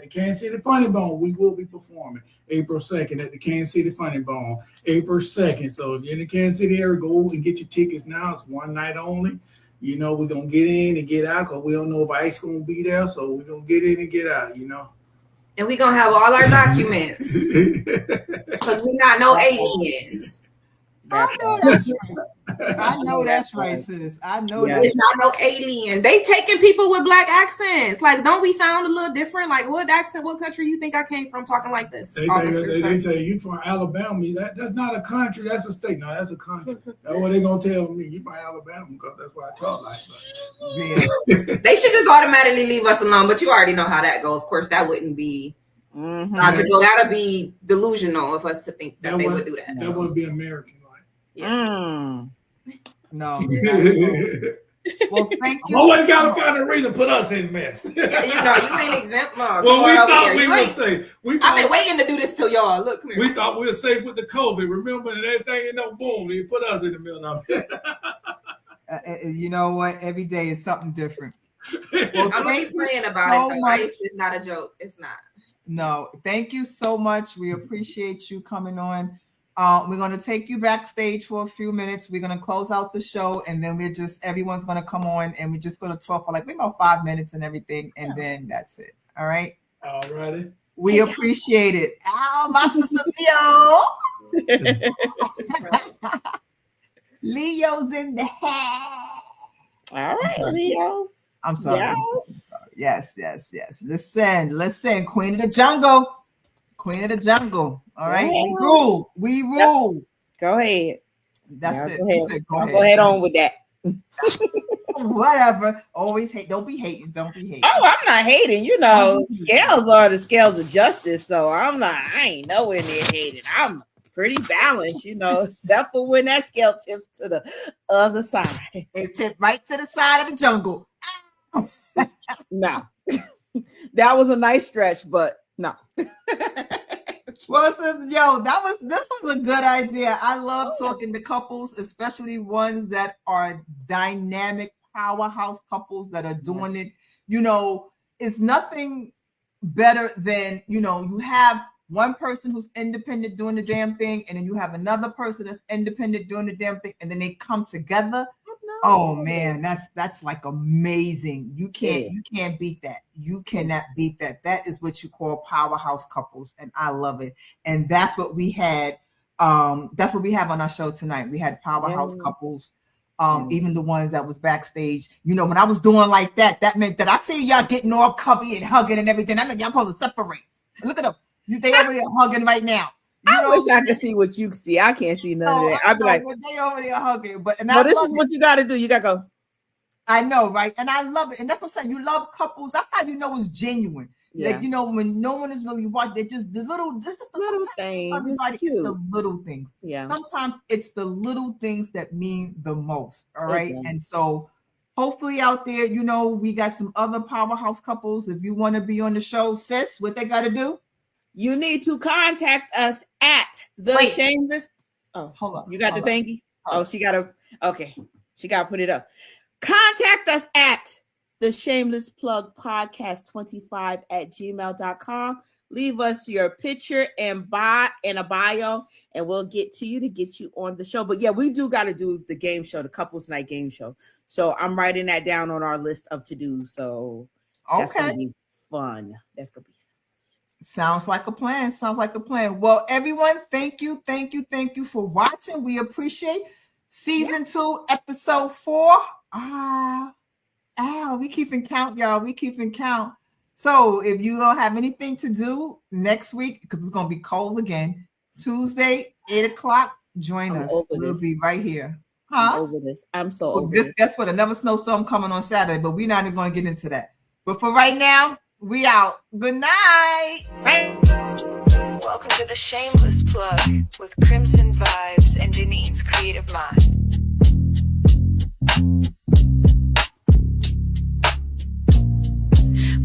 Kansas City Funny Bone, we will be performing April 2nd at the Kansas City Funny Bone, April 2nd. So if you're in the Kansas City area, go and get your tickets now. It's one night only. You know, we're going to get in and get out because we don't know if ICE going to be there. So we're going to get in and get out, you know. And we're going to have all our documents because we're not no aliens. I know that's right. I know that's right, sis. I know that's It's not no aliens. They taking people with black accents. Like, don't we sound a little different? Like, what accent, what country you think I came from talking like this? They say you from Alabama. That's not a country. That's a state. No, that's a country. That's what they going to tell me. You from Alabama because that's what I talk like. They should just automatically leave us alone. But you already know how that goes. Of course, that wouldn't be logical. That would be delusional of us to think that they would do that. That wouldn't be American. No. Well, thank you. Always got to find a reason to put us in mess. Yeah, you know, you ain't exempt. Well, we thought we would say. I've been waiting to do this till y'all. Look, come here. We thought we were safe with the COVID. Remember, and everything in no boom. They put us in the middle of it. You know what? Every day is something different. Well, I'm gonna be praying about it. So it's not a joke. It's not. No, thank you so much. We appreciate you coming on. We're going to take you backstage for a few minutes. We're going to close out the show, and then everyone's going to come on, and we're just going to talk for like maybe about 5 minutes and everything, and then that's it. All right? All righty. We appreciate it. Ow, my sister Leo. Leo's in the house. All right, Leo. I'm sorry. Yes. Listen. Queen of the jungle. All right. We rule. Go ahead. That's it. Go ahead on with that. Whatever. Always hate. Don't be hating. Oh, I'm not hating. You know, scales are the scales of justice. So I ain't nowhere near hating. I'm pretty balanced, you know, except for when that scale tips to the other side. It tipped right to the side of the jungle. No. That was a nice stretch, but no. Well, this was a good idea. I love talking to couples, especially ones that are dynamic powerhouse couples that are doing it. You know, it's nothing better than, you know, you have one person who's independent doing the damn thing, and then you have another person that's independent doing the damn thing, and then they come together. Oh man, that's like amazing. You can't beat that. You cannot beat that. That is what you call powerhouse couples, and I love it. And that's what we had. That's what we have on our show tonight. We had powerhouse couples. Even the ones that was backstage. You know, when I was doing like that, that meant that I see y'all getting all cubby and hugging and everything. I mean, y'all supposed to separate. Look at them. They over there hugging right now. I wish I could see what you see. I can't see none of that. I'd be like, they over there hugging. But this is what you got to do. You got to go. I know, right? And I love it. And that's what I'm saying. You love couples. That's how you know it's genuine. Yeah. Like, you know, when no one is really watching, they're just the little things. Everybody, it's the little things. Yeah. Sometimes it's the little things that mean the most. All right. Okay. And so hopefully out there, you know, we got some other powerhouse couples. If you want to be on the show, sis, what they got to do? You need to contact us at the Shameless. Oh, hold on. You got the thingy? Oh, she got to. Okay. She got to put it up. Contact us at the Shameless Plug Podcast 25 at gmail.com. Leave us your picture and a bio, and we'll get to you to get you on the show. But yeah, we do got to do the game show, the couples night game show. So I'm writing that down on our list of to-dos. So that's going to be fun. That's going to be Sounds like a plan. Sounds like a plan. Well, everyone, thank you for watching. We appreciate season 2, episode 4. We keeping count, y'all. We keeping count. So if you don't have anything to do next week, because it's gonna be cold again, Tuesday, 8:00, join us. We'll be right here. I'm over this. I'm so over this. Guess what? Another snowstorm coming on Saturday, but we're not even gonna get into that. But for right now, we out. Good night. Welcome to the Shameless Plug with Crimson Vibes and Denise's Creative Mind.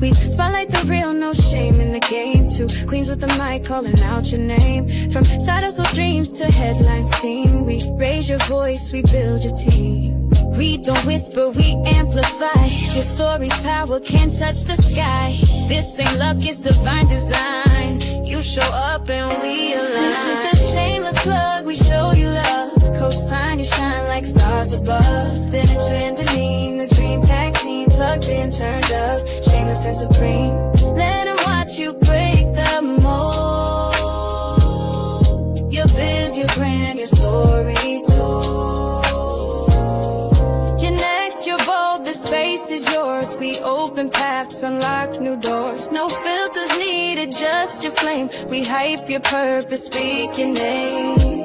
We spotlight the real, no shame in the game. 2 queens with the mic calling out your name. From side hustle dreams to headline steam, we raise your voice, we build your team. We don't whisper, we amplify. Your story's power can't touch the sky. This ain't luck, it's divine design. You show up and we align. This is the Shameless Plug, we show you love. Co-sign, you shine like stars above. Dinner Trending, the dream tag team. Plugged in, turned up, shameless and supreme. Let them watch you break the mold. Your biz, your brand, your story told. You're next, you're bold, the space is yours. We open paths, unlock new doors. No filters needed, just your flame. We hype your purpose, speak your name.